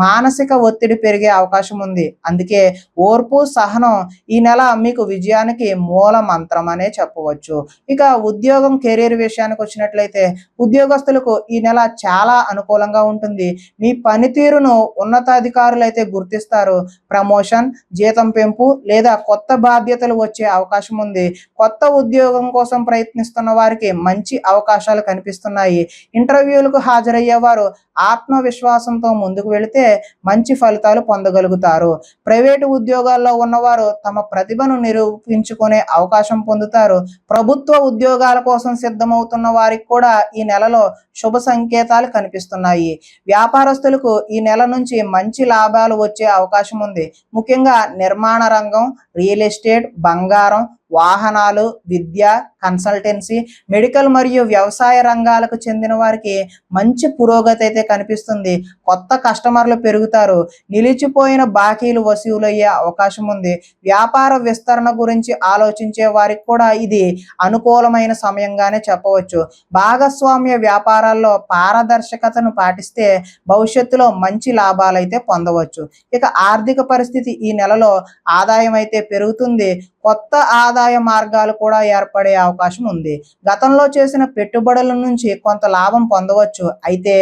మానసిక ఒత్తిడి పెరిగే అవకాశం ఉంది. అందుకే ఓర్పు, సహనం ఈ నెల మీకు విజయానికి మూల మంత్రం అనే చెప్పవచ్చు. ఇక ఉద్యోగం, కెరీర్ విషయానికి వచ్చినట్లయితే ఉద్యోగస్తులకు ఈ నెల చాలా అనుకూలంగా ఉంటుంది. మీ పనితీరును ఉన్నతాధికారులు అయితే గుర్తిస్తారు. ప్రమోషన్, జీతం పెంపు లేదా కొత్త బాధ్యతలు వచ్చే అవకాశం ఉంది. కొత్త ఉద్యోగం కోసం ప్రయత్నిస్తున్న వారికి మంచి అవకాశాలు కనిపిస్తున్నాయి. ఇంటర్వ్యూలకు హాజరయ్యే వారు ఆత్మవిశ్వాసంతో ముందుకు వెళితే మంచి ఫలితాలు పొందగలుగుతారు. ప్రైవేటు ఉద్యోగాల్లో ఉన్నవారు తమ ప్రతిభను నిరూపించుకునే అవకాశం పొందుతారు. ప్రభుత్వ ఉద్యోగాల కోసం సిద్ధమవుతున్న వారికి కూడా ఈ నెలలో శుభ సంకేతాలు కనిపిస్తున్నాయి. వ్యాపారస్తులకు ఈ నెల నుంచి మంచి లాభాలు వచ్చే అవకాశం ఉంది. ముఖ్యంగా నిర్మాణ రంగం, రియల్ ఎస్టేట్, బంగారం, వాహనాలు, విద్య, కన్సల్టెన్సీ, మెడికల్ మరియు వ్యవసాయ రంగాలకు చెందిన వారికి మంచి పురోగతి అయితే కనిపిస్తుంది. కొత్త కస్టమర్లు పెరుగుతారు. నిలిచిపోయిన బాకీలు వసూలయ్యే అవకాశం ఉంది. వ్యాపార విస్తరణ గురించి ఆలోచించే వారికి కూడా ఇది అనుకూలమైన సమయంగానే చెప్పవచ్చు. భాగస్వామ్య వ్యాపారాల్లో పారదర్శకతను పాటిస్తే భవిష్యత్తులో మంచి లాభాలు అయితే పొందవచ్చు. ఇక ఆర్థిక పరిస్థితి ఈ నెలలో ఆదాయం అయితే పెరుగుతుంది. కొత్త ఆదాయ మార్గాలు కూడా ఏర్పడే అవకాశం ఉంది. గతంలో చేసిన పెట్టుబడుల నుంచి కొంత లాభం పొందవచ్చు. అయితే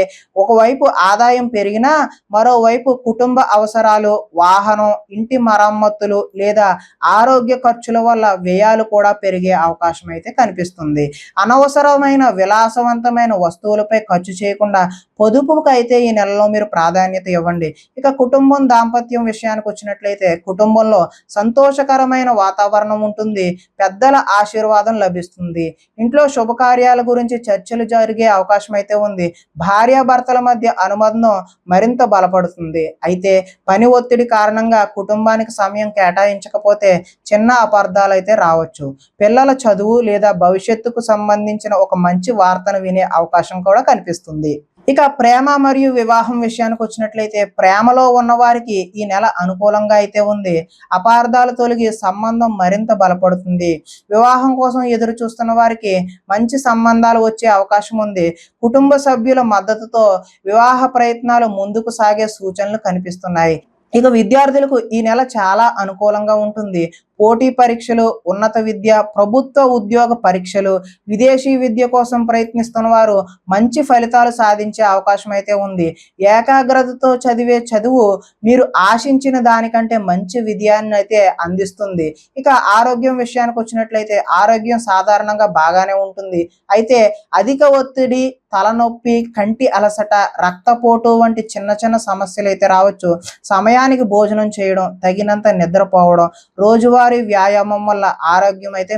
ఒకవైపు ఆదాయం పెరిగినా మరోవైపు కుటుంబ అవసరాలు, వాహనం, ఇంటి మరమ్మతులు లేదా ఆరోగ్య ఖర్చుల వల్ల వ్యయాలు కూడా పెరిగే అవకాశం అయితే కనిపిస్తుంది. అనవసరమైన విలాసవంతమైన వస్తువులపై ఖర్చు చేయకుండా పొదుపుకు అయితే ఈ నెలలో మీరు ప్రాధాన్యత ఇవ్వండి. ఇక కుటుంబం, దాంపత్యం విషయానికి వచ్చినట్లయితే కుటుంబంలో సంతోషకరమైన వాతావరణం ఉంటుంది. పెద్దల ఆశీర్వాదం లభిస్తుంది. ఇంట్లో శుభకార్యాల గురించి చర్చలు జరిగే అవకాశం అయితే ఉంది. భార్యాభర్తల మధ్య అనుబంధం మరింత బలపడుతుంది. అయితే పని ఒత్తిడి కారణంగా కుటుంబానికి సమయం కేటాయించకపోతే చిన్న అపార్థాలు అయితే రావచ్చు. పిల్లల చదువు లేదా భవిష్యత్తుకు సంబంధించిన ఒక మంచి వార్తను వినే అవకాశం కూడా కనిపిస్తుంది. ఇక ప్రేమ మరియు వివాహం విషయానికి వచ్చినట్లయితే ప్రేమలో ఉన్న వారికి ఈ నెల అనుకూలంగా అయితే ఉంది. అపార్థాలు తొలగి సంబంధం మరింత బలపడుతుంది. వివాహం కోసం ఎదురు చూస్తున్న వారికి మంచి సంబంధాలు వచ్చే అవకాశం ఉంది. కుటుంబ సభ్యుల మద్దతుతో వివాహ ప్రయత్నాలు ముందుకు సాగే సూచనలు కనిపిస్తున్నాయి. ఇక విద్యార్థులకు ఈ నెల చాలా అనుకూలంగా ఉంటుంది. పోటీ పరీక్షలు, ఉన్నత విద్య, ప్రభుత్వ ఉద్యోగ పరీక్షలు, విదేశీ విద్య కోసం ప్రయత్నిస్తున్న వారు మంచి ఫలితాలు సాధించే అవకాశం అయితే ఉంది. ఏకాగ్రతతో చదివే చదువు మీరు ఆశించిన దానికంటే మంచి విజయాన్ని అయితే అందిస్తుంది. ఇక ఆరోగ్యం విషయానికి వచ్చినట్లయితే ఆరోగ్యం సాధారణంగా బాగానే ఉంటుంది. అయితే అధిక ఒత్తిడి, తలనొప్పి, కంటి అలసట, రక్తపోటు వంటి చిన్న చిన్న సమస్యలు అయితే రావచ్చు. సమయానికి భోజనం చేయడం, తగినంత నిద్రపోవడం, రోజువారీ వ్యాయామం వల్ల ఆరోగ్యం అయితే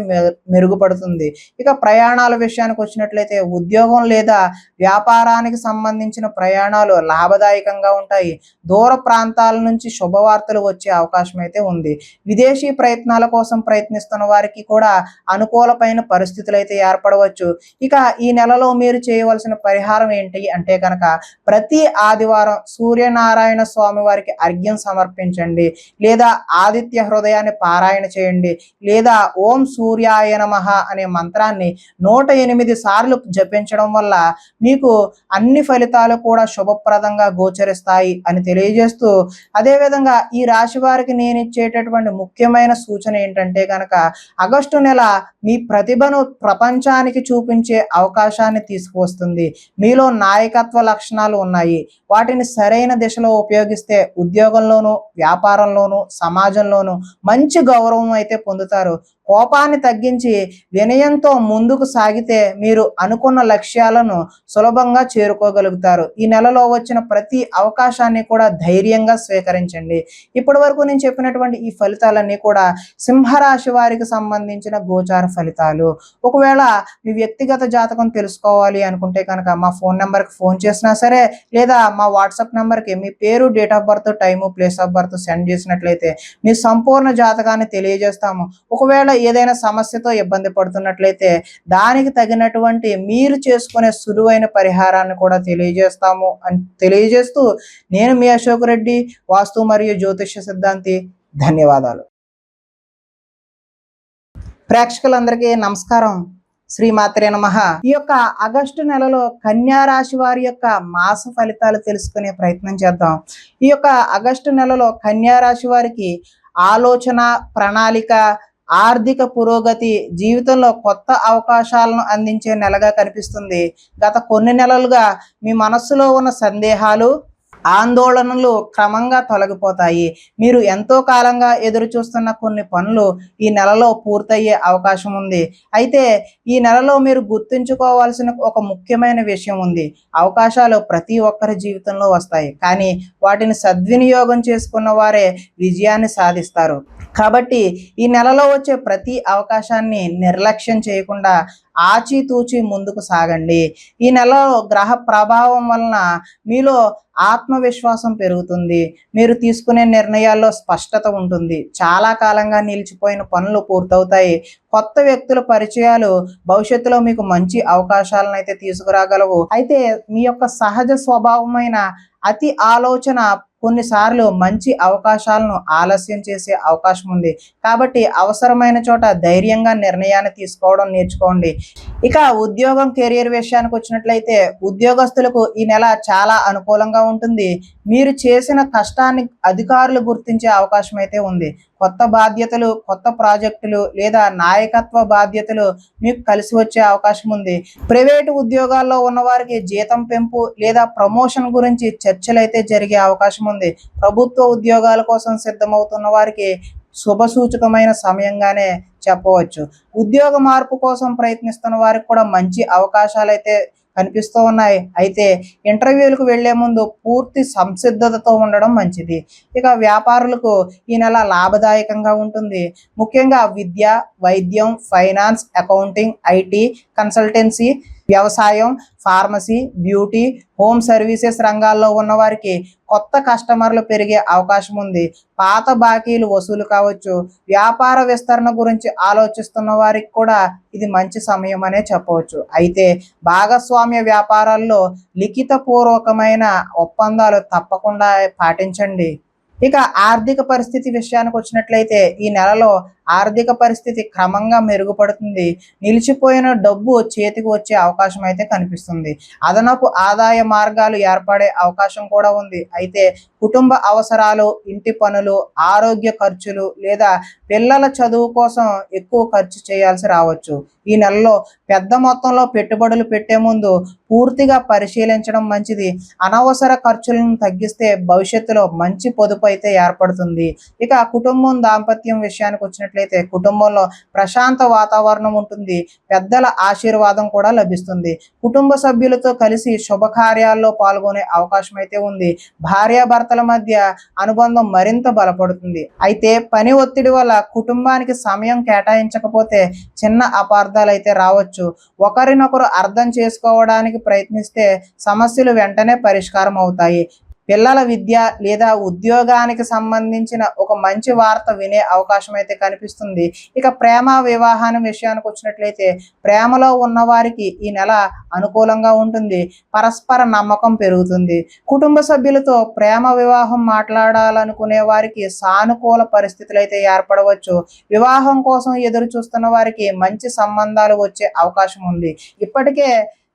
మెరుగుపడుతుంది. ఇక ప్రయాణాల విషయానికి వచ్చినట్లయితే ఉద్యోగం లేదా వ్యాపారానికి సంబంధించిన ప్రయాణాలు లాభదాయకంగా ఉంటాయి. దూర ప్రాంతాల నుంచి శుభవార్తలు వచ్చే అవకాశం అయితే ఉంది. విదేశీ ప్రయత్నాల కోసం ప్రయత్నిస్తున్న వారికి కూడా అనుకూలమైన పరిస్థితులు అయితే ఏర్పడవచ్చు. ఇక ఈ నెలలో మీరు చేయవలసిన పరిహారం ఏంటి అంటే కనుక ప్రతి ఆదివారం సూర్యనారాయణ స్వామి వారికి అర్ఘ్యం సమర్పించండి, లేదా ఆదిత్య హృదయాన్ని పారాయణ చేయండి, లేదా ఓం సూర్యాయ నమః అనే మంత్రాన్ని 108 సార్లు జపించడం వల్ల మీకు అన్ని ఫలితాలు కూడా శుభప్రదంగా గోచరిస్తాయి అని తెలియజేస్తూ, అదేవిధంగా ఈ రాశి వారికి నేను ఇచ్చేటటువంటి ముఖ్యమైన సూచన ఏంటంటే కనుక ఆగస్టు నెల మీ ప్రతిభను ప్రపంచానికి చూపించే అవకాశాన్ని తీసుకువస్తుంది. మీలో నాయకత్వ లక్షణాలు ఉన్నాయి. వాటిని సరైన దిశలో ఉపయోగిస్తే ఉద్యోగంలోనూ, వ్యాపారంలోనూ, సమాజంలోనూ మంచి గౌరవం అయితే పొందుతారు. కోపాన్ని తగ్గించి వినయంతో ముందుకు సాగితే మీరు అనుకున్న లక్ష్యాలను సులభంగా చేరుకోగలుగుతారు. ఈ నెలలో వచ్చిన ప్రతి అవకాశాన్ని కూడా ధైర్యంగా స్వీకరించండి. ఇప్పటి వరకు నేను చెప్పినటువంటి ఈ ఫలితాలన్నీ కూడా సింహరాశి వారికి సంబంధించిన గోచార ఫలితాలు. ఒకవేళ మీ వ్యక్తిగత జాతకం తెలుసుకోవాలి అనుకుంటే కనుక మా ఫోన్ నెంబర్కి ఫోన్ చేసినా సరే, లేదా మా వాట్సాప్ నెంబర్కి మీ పేరు, date of birth, time, place of birth send చేసినట్లయితే మీ సంపూర్ణ జాతకాన్ని తెలియజేస్తాము. ఒకవేళ ఏదైనా సమస్యతో ఇబ్బంది పడుతున్నట్లయితే దానికి తగినటువంటి మీరు చేసుకునే సులువైన పరిహారాన్ని కూడా తెలియజేస్తాము అని తెలియజేస్తూ, నేను మీ అశోక్ రెడ్డి, వాస్తు మరియు జ్యోతిష్య సిద్ధాంతి. ధన్యవాదాలు. ప్రేక్షకులందరికీ నమస్కారం. శ్రీమాత్రే నమః. ఈ యొక్క ఆగస్టు నెలలో కన్యా రాశి వారి యొక్క మాస ఫలితాలు తెలుసుకునే ప్రయత్నం చేద్దాం. ఈ యొక్క ఆగస్టు నెలలో కన్యా రాశి వారికి ఆలోచన, ప్రణాళిక, ఆర్థిక పురోగతి, జీవితంలో కొత్త అవకాశాలను అందించే నెలగా కనిపిస్తుంది. గత కొన్ని నెలలుగా మీ మనస్సులో ఉన్న సందేహాలు, ఆందోళనలు క్రమంగా తొలగిపోతాయి. మీరు ఎంతో కాలంగా ఎదురు చూస్తున్న కొన్ని పనులు ఈ నెలలో పూర్తయ్యే అవకాశం ఉంది. అయితే ఈ నెలలో మీరు గుర్తుంచుకోవాల్సిన ఒక ముఖ్యమైన విషయం ఉంది. అవకాశాలు ప్రతి ఒక్కరి జీవితంలో వస్తాయి, కానీ వాటిని సద్వినియోగం చేసుకున్న వారే విజయాన్ని సాధిస్తారు. కాబట్టి ఈ నెలలో వచ్చే ప్రతి అవకాశాన్ని నిర్లక్ష్యం చేయకుండా ఆచితూచి ముందుకు సాగండి. ఈ నెలలో గ్రహ ప్రభావం వలన మీలో ఆత్మవిశ్వాసం పెరుగుతుంది. మీరు తీసుకునే నిర్ణయాల్లో స్పష్టత ఉంటుంది. చాలా కాలంగా నిలిచిపోయిన పనులు పూర్తవుతాయి. కొత్త వ్యక్తుల పరిచయాలు భవిష్యత్తులో మీకు మంచి అవకాశాలను అయితే తీసుకురాగలవు. అయితే మీ యొక్క సహజ స్వభావమైన అతి ఆలోచన కొన్నిసార్లు మంచి అవకాశాలను ఆలస్యం చేసే అవకాశం ఉంది. కాబట్టి అవసరమైన చోట ధైర్యంగా నిర్ణయాన్ని తీసుకోవడం నేర్చుకోండి. ఇక ఉద్యోగం, కెరియర్ విషయానికి వచ్చినట్లయితే ఉద్యోగస్తులకు ఈ నెల చాలా అనుకూలంగా ఉంటుంది. మీరు చేసిన కష్టాన్ని అధికారులు గుర్తించే అవకాశం అయితే ఉంది. కొత్త బాధ్యతలు, కొత్త ప్రాజెక్టులు లేదా నాయకత్వ బాధ్యతలు మీకు కలిసి వచ్చే అవకాశం ఉంది. ప్రైవేటు ఉద్యోగాల్లో ఉన్నవారికి జీతం పెంపు లేదా ప్రమోషన్ గురించి చర్చలు అయితే జరిగే అవకాశం ఉంది. ప్రభుత్వ ఉద్యోగాల కోసం సిద్ధమవుతున్న వారికి శుభసూచకమైన సమయంగానే చెప్పవచ్చు. ఉద్యోగ మార్పు కోసం ప్రయత్నిస్తున్న వారికి కూడా మంచి అవకాశాలు అయితే కనిపిస్తూ ఉన్నాయి. అయితే ఇంటర్వ్యూలకు వెళ్లే ముందు పూర్తి సంసిద్ధతతో ఉండడం మంచిది. ఇక వ్యాపారులకు ఈ నెల లాభదాయకంగా ఉంటుంది. ముఖ్యంగా విద్య, వైద్యం, ఫైనాన్స్, అకౌంటింగ్, ఐటీ, కన్సల్టెన్సీ, వ్యవసాయం, ఫార్మసీ, బ్యూటీ, హోమ్ సర్వీసెస్ రంగాల్లో ఉన్నవారికి కొత్త కస్టమర్లు పెరిగే అవకాశం ఉంది. పాత బాకీలు వసూలు కావచ్చు. వ్యాపార విస్తరణ గురించి ఆలోచిస్తున్న వారికి కూడా ఇది మంచి సమయం అనే చెప్పవచ్చు. అయితే భాగస్వామ్య వ్యాపారాల్లో లిఖితపూర్వకమైన ఒప్పందాలు తప్పకుండా పాటించండి. ఇక ఆర్థిక పరిస్థితి విషయానికి వచ్చినట్లయితే ఈ నెలలో ఆర్థిక పరిస్థితి క్రమంగా మెరుగుపడుతుంది. నిలిచిపోయిన డబ్బు చేతికి వచ్చే అవకాశం అయితే కనిపిస్తుంది. అదనపు ఆదాయ మార్గాలు ఏర్పడే అవకాశం కూడా ఉంది. అయితే కుటుంబ అవసరాలు, ఇంటి పనులు, ఆరోగ్య ఖర్చులు లేదా పిల్లల చదువు కోసం ఎక్కువ ఖర్చు చేయాల్సి రావచ్చు. ఈ నెలలో పెద్ద మొత్తంలో పెట్టుబడులు పెట్టే ముందు పూర్తిగా పరిశీలించడం మంచిది. అనవసర ఖర్చులను తగ్గిస్తే భవిష్యత్తులో మంచి పొదుపు అయితే ఏర్పడుతుంది. ఇక కుటుంబం, దాంపత్యం విషయానికి వచ్చినట్లయితే కుటుంబంలో ప్రశాంత వాతావరణం ఉంటుంది. పెద్దల ఆశీర్వాదం కూడా లభిస్తుంది. కుటుంబ సభ్యులతో కలిసి శుభకార్యాల్లో పాల్గొనే అవకాశం అయితే ఉంది. భార్యాభర్తల మధ్య అనుబంధం మరింత బలపడుతుంది. అయితే పని ఒత్తిడి వల్ల కుటుంబానికి సమయం కేటాయించకపోతే చిన్న అపార్థాలు అయితే రావచ్చు. ఒకరినొకరు అర్థం చేసుకోవడానికి ప్రయత్నిస్తే సమస్యలు వెంటనే పరిష్కారం అవుతాయి. పిల్లల విద్య లేదా ఉద్యోగానికి సంబంధించిన ఒక మంచి వార్త వినే అవకాశం అయితే కనిపిస్తుంది. ఇక ప్రేమ, వివాహాన్ని విషయానికి వచ్చినట్లయితే ప్రేమలో ఉన్నవారికి ఈ నెల అనుకూలంగా ఉంటుంది. పరస్పర నమ్మకం పెరుగుతుంది. కుటుంబ సభ్యులతో ప్రేమ వివాహం మాట్లాడాలనుకునే వారికి సానుకూల పరిస్థితులు అయితే ఏర్పడవచ్చు. వివాహం కోసం ఎదురు చూస్తున్న వారికి మంచి సంబంధాలు వచ్చే అవకాశం ఉంది. ఇప్పటికే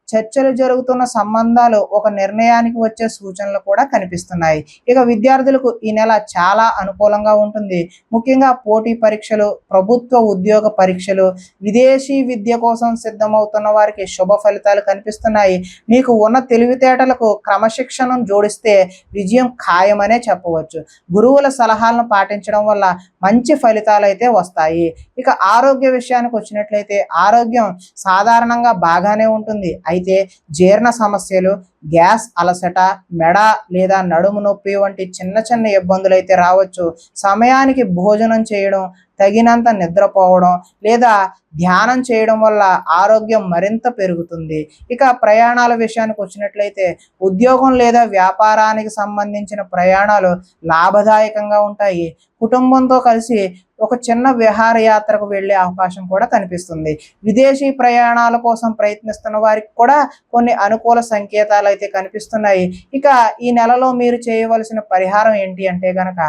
చర్చలు జరుగుతున్న సంబంధాలు ఒక నిర్ణయానికి వచ్చే సూచనలు కూడా కనిపిస్తున్నాయి. ఇక విద్యార్థులకు ఈ నెల చాలా అనుకూలంగా ఉంటుంది. ముఖ్యంగా పోటీ పరీక్షలు, ప్రభుత్వ ఉద్యోగ పరీక్షలు, విదేశీ విద్య కోసం సిద్ధమవుతున్న వారికి శుభ ఫలితాలు కనిపిస్తున్నాయి. మీకు ఉన్న తెలివితేటలకు క్రమశిక్షణను జోడిస్తే విజయం ఖాయమనే చెప్పవచ్చు. గురువుల సలహాలను పాటించడం వల్ల మంచి ఫలితాలు అయితే వస్తాయి. ఇక ఆరోగ్య విషయానికి వచ్చినట్లయితే ఆరోగ్యం సాధారణంగా బాగానే ఉంటుంది. అయితే జీర్ణ సమస్యలు, గ్యాస్, అలసట, మెడ లేదా నడుము నొప్పి వంటి చిన్న చిన్న ఇబ్బందులు అయితే రావచ్చు. సమయానికి భోజనం చేయడం, తగినంత నిద్రపోవడం లేదా ధ్యానం చేయడం వల్ల ఆరోగ్యం మరింత పెరుగుతుంది. ఇక ప్రయాణాల విషయానికి వచ్చినట్లయితే ఉద్యోగం లేదా వ్యాపారానికి సంబంధించిన ప్రయాణాలు లాభదాయకంగా ఉంటాయి. కుటుంబంతో కలిసి ఒక చిన్న విహారయాత్రకు వెళ్ళే అవకాశం కూడా కనిపిస్తుంది. విదేశీ ప్రయాణాల కోసం ప్రయత్నిస్తున్న వారికి కూడా కొన్ని అనుకూల సంకేతాలు అయితే కనిపిస్తున్నాయి. ఇక ఈ నెలలో మీరు చేయవలసిన పరిహారం ఏంటి అంటే గనక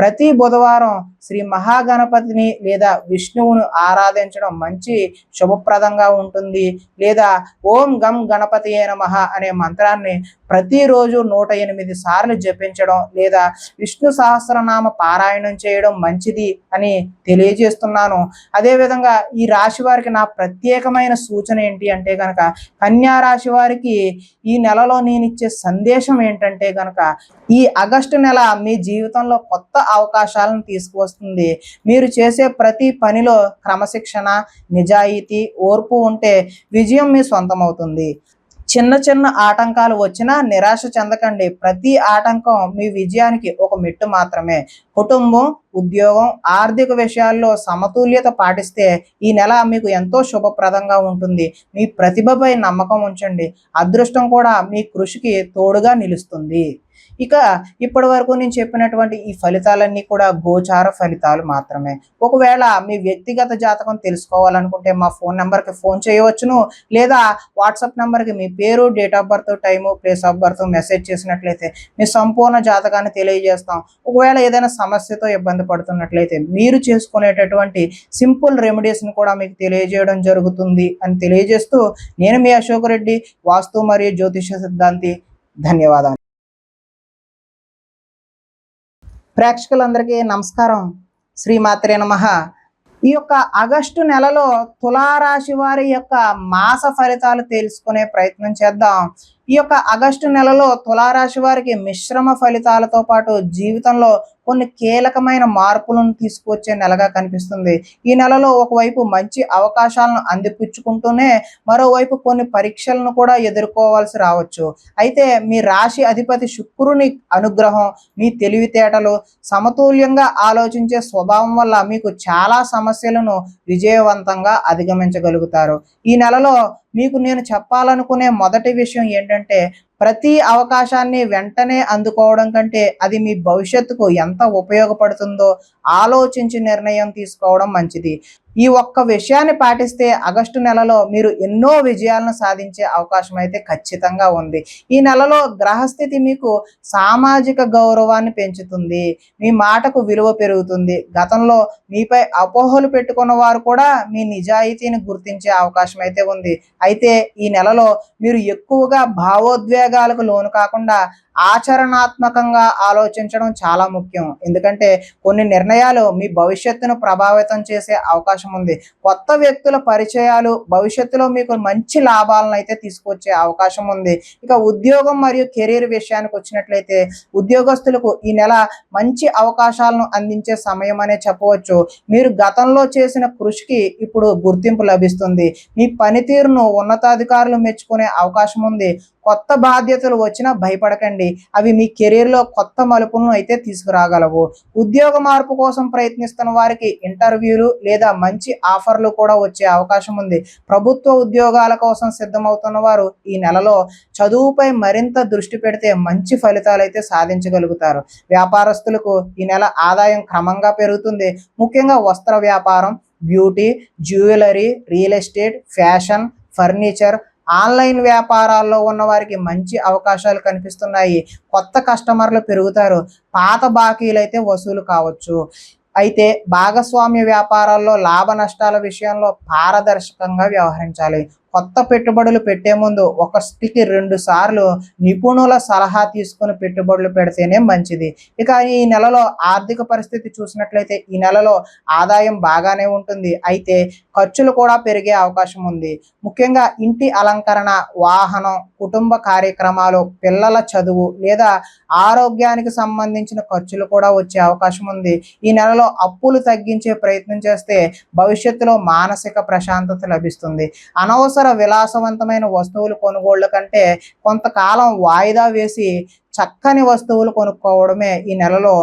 ప్రతి బుధవారం శ్రీ మహాగణపతిని లేదా విష్ణువును ఆరాధించడం మంచి శుభప్రదంగా ఉంటుంది. లేదా ఓం గం గణపతియే నమః అనే మంత్రాన్ని ప్రతిరోజు 108 సార్లు జపించడం లేదా విష్ణు సహస్రనామ పారాయణం చేయడం మంచిది అని తెలియజేస్తున్నాను. అదేవిధంగా ఈ రాశి వారికి నా ప్రత్యేకమైన సూచన ఏంటి అంటే కనుక, కన్యా రాశి వారికి ఈ నెలలో నేను ఇచ్చే సందేశం ఏంటంటే కనుక, ఈ ఆగస్టు నెల మీ జీవితంలో కొత్త అవకాశాలను తీసుకువస్తుంది. మీరు చేసే ప్రతి పనిలో క్రమశిక్షణ, నిజాయితీ, ఓర్పు ఉంటే విజయం మీ సొంతమవుతుంది. చిన్న చిన్న ఆటంకాలు వచ్చినా నిరాశ చెందకండి. ప్రతి ఆటంకం మీ విజయానికి ఒక మెట్టు మాత్రమే. కుటుంబం, ఉద్యోగం, ఆర్థిక విషయాల్లో సమతుల్యత పాటిస్తే ఈ నెల మీకు ఎంతో శుభప్రదంగా ఉంటుంది. మీ ప్రతిభపై నమ్మకం ఉంచండి. అదృష్టం కూడా మీ కృషికి తోడుగా నిలుస్తుంది. ఇక ఇప్పటి వరకు నేను చెప్పినటువంటి ఈ ఫలితాలన్నీ కూడా గోచార ఫలితాలు మాత్రమే. ఒకవేళ మీ వ్యక్తిగత జాతకం తెలుసుకోవాలనుకుంటే మా ఫోన్ నెంబర్కి ఫోన్ చేయవచ్చును, లేదా వాట్సాప్ నెంబర్కి మీ పేరు, date of birth, time, place of birth message చేసినట్లయితే మీ సంపూర్ణ జాతకాన్ని తెలియజేస్తాం. ఒకవేళ ఏదైనా సమస్యతో ఇబ్బంది పడుతున్నట్లయితే మీరు చేసుకునేటటువంటి సింపుల్ రెమెడీస్ని కూడా మీకు తెలియజేయడం జరుగుతుంది అని తెలియజేస్తూ, నేను మీ అశోక్ రెడ్డి, వాస్తు మరియు జ్యోతిష సిద్ధాంతి. ధన్యవాదాలు. ప్రేక్షకులందరికీ నమస్కారం. శ్రీమాత్రే నమః. ఈ యొక్క ఆగస్టు నెలలో తులారాశి వారి యొక్క మాస ఫలితాలు తెలుసుకునే ప్రయత్నం చేద్దాం. ఈ యొక్క ఆగస్టు నెలలో తులారాశి వారికి మిశ్రమ ఫలితాలతో పాటు జీవితంలో కొన్ని కీలకమైన మార్పులను తీసుకువచ్చే నెలగా కనిపిస్తుంది. ఈ నెలలో ఒకవైపు మంచి అవకాశాలను అందిపుచ్చుకుంటూనే మరోవైపు కొన్ని పరీక్షలను కూడా ఎదుర్కోవాల్సి రావచ్చు. అయితే మీ రాశి అధిపతి శుక్రుని అనుగ్రహం, మీ తెలివితేటలు, సమతుల్యంగా ఆలోచించే స్వభావం వల్ల మీకు చాలా సమస్యలను విజయవంతంగా అధిగమించగలుగుతారు. ఈ నెలలో మీకు నేను చెప్పాలనుకునే మొదటి విషయం ఏంటంటే, ప్రతి అవకాశాన్ని వెంటనే అందుకోవడం కంటే అది మీ భవిష్యత్తుకు ఎంత ఉపయోగపడుతుందో ఆలోచించి నిర్ణయం తీసుకోవడం మంచిది. ఈ ఒక్క విషయాన్ని పాటిస్తే ఆగస్టు నెలలో మీరు ఎన్నో విజయాలను సాధించే అవకాశం అయితే ఖచ్చితంగా ఉంది. ఈ నెలలో గ్రహస్థితి మీకు సామాజిక గౌరవాన్ని పెంచుతుంది. మీ మాటకు విలువ పెరుగుతుంది. గతంలో మీపై అపోహలు పెట్టుకున్న వారు కూడా మీ నిజాయితీని గుర్తించే అవకాశం అయితే ఉంది. అయితే ఈ నెలలో మీరు ఎక్కువగా భావోద్వేగాలకు లోను కాకుండా ఆచరణాత్మకంగా ఆలోచించడం చాలా ముఖ్యం. ఎందుకంటే కొన్ని నిర్ణయాలు మీ భవిష్యత్తును ప్రభావితం చేసే అవకాశం ఉంది. కొత్త వ్యక్తుల పరిచయాలు భవిష్యత్తులో మీకు మంచి లాభాలను అయితే తీసుకొచ్చే అవకాశం ఉంది. ఇక ఉద్యోగం మరియు కెరీర్ విషయానికి వచ్చినట్లయితే ఉద్యోగస్తులకు ఈ నెల మంచి అవకాశాలను అందించే సమయం అనే చెప్పవచ్చు. మీరు గతంలో చేసిన కృషికి ఇప్పుడు గుర్తింపు లభిస్తుంది. మీ పనితీరును ఉన్నతాధికారులు మెచ్చుకునే అవకాశం ఉంది. కొత్త బాధ్యతలు వచ్చినా భయపడకండి. అవి మీ కెరీర్లో కొత్త మలుపులను అయితే తీసుకురాగలవు. ఉద్యోగ మార్పు కోసం ప్రయత్నిస్తున్న వారికి ఇంటర్వ్యూలు లేదా మంచి ఆఫర్లు కూడా వచ్చే అవకాశం ఉంది. ప్రభుత్వ ఉద్యోగాల కోసం సిద్ధమవుతున్న వారు ఈ నెలలో చదువుపై మరింత దృష్టి పెడితే మంచి ఫలితాలు అయితే సాధించగలుగుతారు. వ్యాపారస్తులకు ఈ నెల ఆదాయం క్రమంగా పెరుగుతుంది. ముఖ్యంగా వస్త్ర వ్యాపారం, beauty, jewellery, real estate, fashion, furniture, online వ్యాపారాల్లో ఉన్న వారికి మంచి అవకాశాలు కనిపిస్తున్నాయి. కొత్త కస్టమర్లు పెరుగుతారు. పాత బాకీలు అయితే వసూలు కావచ్చు. అయితే భాగస్వామ్య వ్యాపారాల్లో లాభ నష్టాల విషయంలో పారదర్శకంగా వ్యవహరించాలి. కొత్త పెట్టుబడులు పెట్టే ముందు 1-2 సార్లు నిపుణుల సలహా తీసుకుని పెట్టుబడులు పెడితేనే మంచిది. ఇక ఈ నెలలో ఆర్థిక పరిస్థితి చూసినట్లయితే ఈ నెలలో ఆదాయం బాగానే ఉంటుంది. అయితే ఖర్చులు కూడా పెరిగే అవకాశం ఉంది. ముఖ్యంగా ఇంటి అలంకరణ, వాహనం, కుటుంబ కార్యక్రమాలు, పిల్లల చదువు లేదా ఆరోగ్యానికి సంబంధించిన ఖర్చులు కూడా వచ్చే అవకాశం ఉంది. ఈ నెలలో అప్పులు తగ్గించే ప్రయత్నం చేస్తే భవిష్యత్తులో మానసిక ప్రశాంతత లభిస్తుంది. అనవసర విలాసవంతమైన వస్తువులు కొనుగోళ్ల కంటే కొంతకాలం వాయిదా వేసి చక్కని వస్తువులు కొనుక్కోవడమే ఈ నెలలో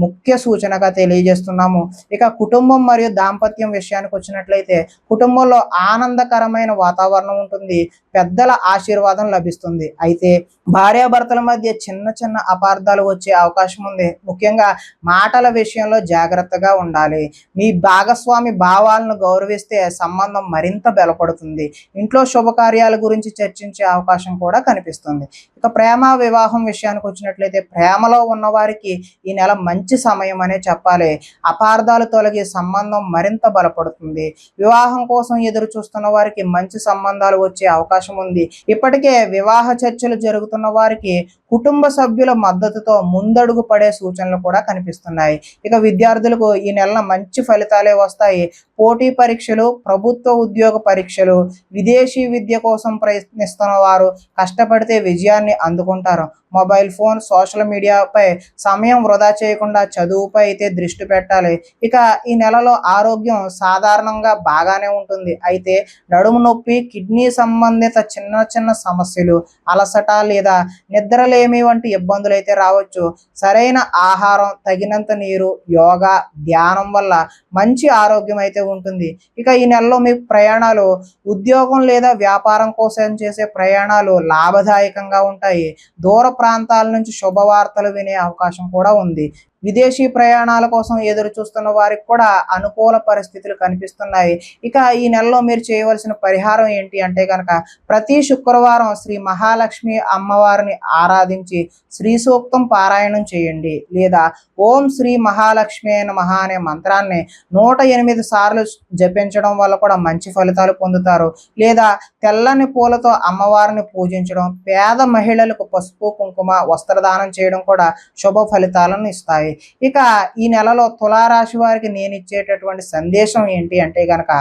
ముఖ్య సూచనగా తెలియజేస్తున్నాము. ఇక కుటుంబం మరియు దాంపత్యం విషయానికి వచ్చినట్లయితే కుటుంబంలో ఆనందకరమైన వాతావరణం ఉంటుంది. పెద్దల ఆశీర్వాదం లభిస్తుంది. అయితే భార్యాభర్తల మధ్య చిన్న చిన్న అపార్థాలు వచ్చే అవకాశం ఉంది. ముఖ్యంగా మాటల విషయంలో జాగ్రత్తగా ఉండాలి. మీ భాగస్వామి భావాలను గౌరవిస్తే సంబంధం మరింత బలపడుతుంది. ఇంట్లో శుభకార్యాల గురించి చర్చించే అవకాశం కూడా కనిపిస్తుంది. ఇక ప్రేమ వివాహం విషయానికి వచ్చినట్లయితే ప్రేమలో ఉన్న వారికి ఈ నెల మంచి మంచి సమయం అనే చెప్పాలి. అపార్థాలు తొలగి సంబంధం మరింత బలపడుతుంది. వివాహం కోసం ఎదురు చూస్తున్న వారికి మంచి సంబంధాలు వచ్చే అవకాశం ఉంది. ఇప్పటికే వివాహ చర్చలు జరుగుతున్న వారికి కుటుంబ సభ్యుల మద్దతుతో ముందడుగు పడే సూచనలు కూడా కనిపిస్తున్నాయి. ఇక విద్యార్థులకు ఈ నెల మంచి ఫలితాలే వస్తాయి. పోటీ పరీక్షలు, ప్రభుత్వ ఉద్యోగ పరీక్షలు, విదేశీ విద్య కోసం ప్రయత్నిస్తున్న వారు కష్టపడితే విజయాన్ని అందుకుంటారు. మొబైల్ ఫోన్, సోషల్ మీడియాపై సమయం వృధా చేయకుండా చదువుపై అయితే దృష్టి పెట్టాలి. ఇక ఈ నెలలో ఆరోగ్యం సాధారణంగా బాగానే ఉంటుంది. అయితే నడుము నొప్పి, కిడ్నీ సంబంధిత చిన్న చిన్న సమస్యలు, అలసట లేదా నిద్రలేమి వంటి ఇబ్బందులు అయితే రావచ్చు. సరైన ఆహారం, తగినంత నీరు, యోగా, ధ్యానం వల్ల మంచి ఆరోగ్యం అయితే ఉంటుంది. ఇక ఈ నెలలో మీ ప్రయాణాలు, ఉద్యోగం లేదా వ్యాపారం కోసం చేసే ప్రయాణాలు లాభదాయకంగా ఉంటాయి. దూర ప్రాంతాల నుంచి శుభవార్తలు వినే అవకాశం కూడా ఉంది. విదేశీ ప్రయాణాల కోసం ఎదురు చూస్తున్న వారికి కూడా అనుకూల పరిస్థితులు కనిపిస్తున్నాయి. ఇక ఈ నెలలో మీరు చేయవలసిన పరిహారం ఏంటి అంటే కనుక ప్రతి శుక్రవారం శ్రీ మహాలక్ష్మి అమ్మవారిని ఆరాధించి శ్రీ సూక్తం పారాయణం చేయండి. లేదా ఓం శ్రీ మహాలక్ష్మి నమః అనే మంత్రాన్ని 108 సార్లు జపించడం వల్ల కూడా మంచి ఫలితాలు పొందుతారు. లేదా తెల్లని పూలతో అమ్మవారిని పూజించడం, పేద మహిళలకు పసుపు కుంకుమ వస్త్రదానం చేయడం కూడా శుభ ఫలితాలను ఇస్తాయి. ఇక ఈ నెలలో తులారాశి వారికి నేను ఇచ్చేటటువంటి సందేశం ఏంటి అంటే గనక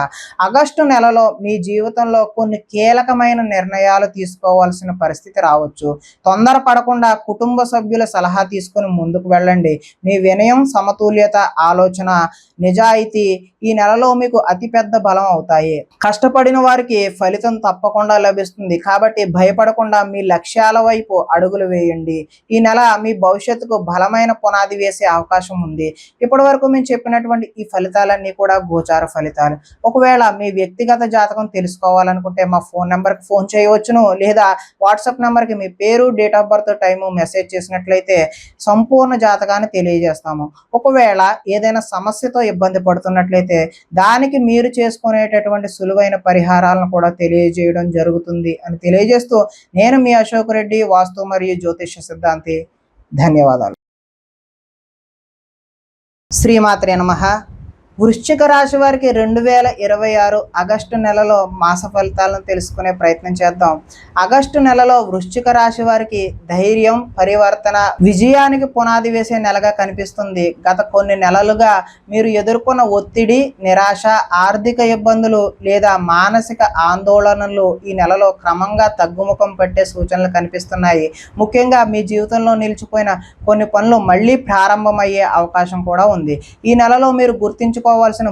ఆగస్టు నెలలో మీ జీవితంలో కొన్ని కీలకమైన నిర్ణయాలు తీసుకోవాల్సిన పరిస్థితి రావచ్చు. తొందరపడకుండా కుటుంబ సభ్యుల సలహా తీసుకుని ముందుకు వెళ్ళండి. మీ వినయం, సమతుల్యత, ఆలోచన, నిజాయితీ ఈ నెలలో మీకు అతిపెద్ద బలం అవుతాయి. కష్టపడిన వారికి ఫలితం తప్పకుండా లభిస్తుంది. కాబట్టి భయపడకుండా మీ లక్ష్యాల వైపు అడుగులు వేయండి. ఈ నెల మీ భవిష్యత్తుకు బలమైన పునాది వేసే అవకాశం ఉంది. ఇప్పటి వరకు మేము చెప్పినటువంటి ఈ ఫలితాలన్నీ కూడా గోచార ఫలితాలు. ఒకవేళ మీ వ్యక్తిగత జాతకం తెలుసుకోవాలనుకుంటే మా ఫోన్ నెంబర్కి ఫోన్ చేయవచ్చును. లేదా వాట్సాప్ నెంబర్కి మీ పేరు, date of birth, time message చేసినట్లయితే సంపూర్ణ జాతకాన్ని తెలియజేస్తాము. ఒకవేళ ఏదైనా సమస్యతో ఇబ్బంది పడుతున్నట్లయితే దానికి మీరు చేసుకునేటటువంటి సులువైన పరిహారాలను కూడా తెలియజేయడం జరుగుతుంది అని తెలియజేస్తూ నేను మీ అశోక్ రెడ్డి, వాస్తు మరియు జ్యోతిష సిద్ధాంతి. ధన్యవాదాలు. శ్రీమాత్రే నమః. వృశ్చిక రాశి వారికి 2026 ఆగస్టు నెలలో మాస ఫలితాలను తెలుసుకునే ప్రయత్నం చేద్దాం. ఆగస్టు నెలలో వృశ్చిక రాశి వారికి ధైర్యం, పరివర్తన, విజయానికి పునాది వేసే నెలగా కనిపిస్తుంది. గత కొన్ని నెలలుగా మీరు ఎదుర్కొన్న ఒత్తిడి, నిరాశ, ఆర్థిక ఇబ్బందులు లేదా మానసిక ఆందోళనలు ఈ నెలలో క్రమంగా తగ్గుముఖం పట్టే సూచనలు కనిపిస్తున్నాయి. ముఖ్యంగా మీ జీవితంలో నిలిచిపోయిన కొన్ని పనులు మళ్ళీ ప్రారంభమయ్యే అవకాశం కూడా ఉంది. ఈ నెలలో మీరు గుర్తించుకోవాల్సిన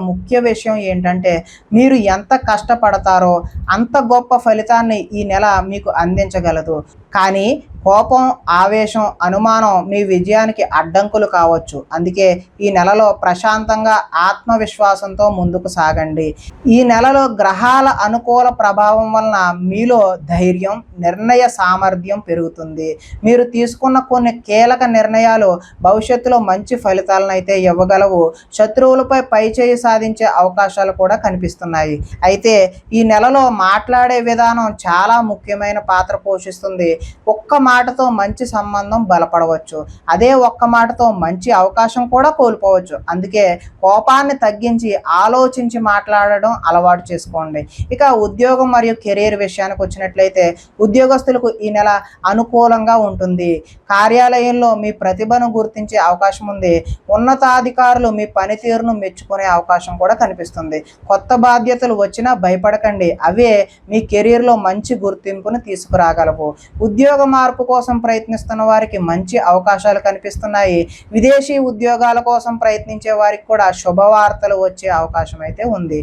ముఖ్య విషయం ఏంటంటే మీరు ఎంత కష్టపడతారో అంత గొప్ప ఫలితాన్ని ఈ నెల మీకు అందించగలదు. కానీ కోపం, ఆవేశం, అనుమానం మీ విజయానికి అడ్డంకులు కావచ్చు. అందుకే ఈ నెలలో ప్రశాంతంగా ఆత్మవిశ్వాసంతో ముందుకు సాగండి. ఈ నెలలో గ్రహాల అనుకూల ప్రభావం వలన మీలో ధైర్యం, నిర్ణయ సామర్థ్యం పెరుగుతుంది. మీరు తీసుకున్న కొన్ని కీలక నిర్ణయాలు భవిష్యత్తులో మంచి ఫలితాలను అయితే ఇవ్వగలవు. శత్రువులపై పైచేయి సాధించే అవకాశాలు కూడా కనిపిస్తున్నాయి. అయితే ఈ నెలలో మాట్లాడే విధానం చాలా ముఖ్యమైన పాత్ర పోషిస్తుంది. ఒక్క మాటతో మంచి సంబంధం బలపడవచ్చు. అదే ఒక్క మాటతో మంచి అవకాశం కూడా కోల్పోవచ్చు. అందుకే కోపాన్ని తగ్గించి ఆలోచించి మాట్లాడడం అలవాటు చేసుకోండి. ఇక ఉద్యోగం మరియు కెరీర్ విషయానికి వచ్చినట్లయితే ఉద్యోగస్తులకు ఈ నెల అనుకూలంగా ఉంటుంది. కార్యాలయంలో మీ ప్రతిభను గుర్తించే అవకాశం ఉంది. ఉన్నతాధికారులు మీ పనితీరును మెచ్చుకునే అవకాశం కూడా కనిపిస్తుంది. కొత్త బాధ్యతలు వచ్చినా భయపడకండి. అవే మీ కెరీర్లో మంచి గుర్తింపును తీసుకురాగలవు. ఉద్యోగ మార్పు కోసం ప్రయత్నిస్తున్న వారికి మంచి అవకాశాలు కనిపిస్తున్నాయి. విదేశీ ఉద్యోగాల కోసం ప్రయత్నించే వారికి కూడా శుభవార్తలు వచ్చే అవకాశం అయితే ఉంది.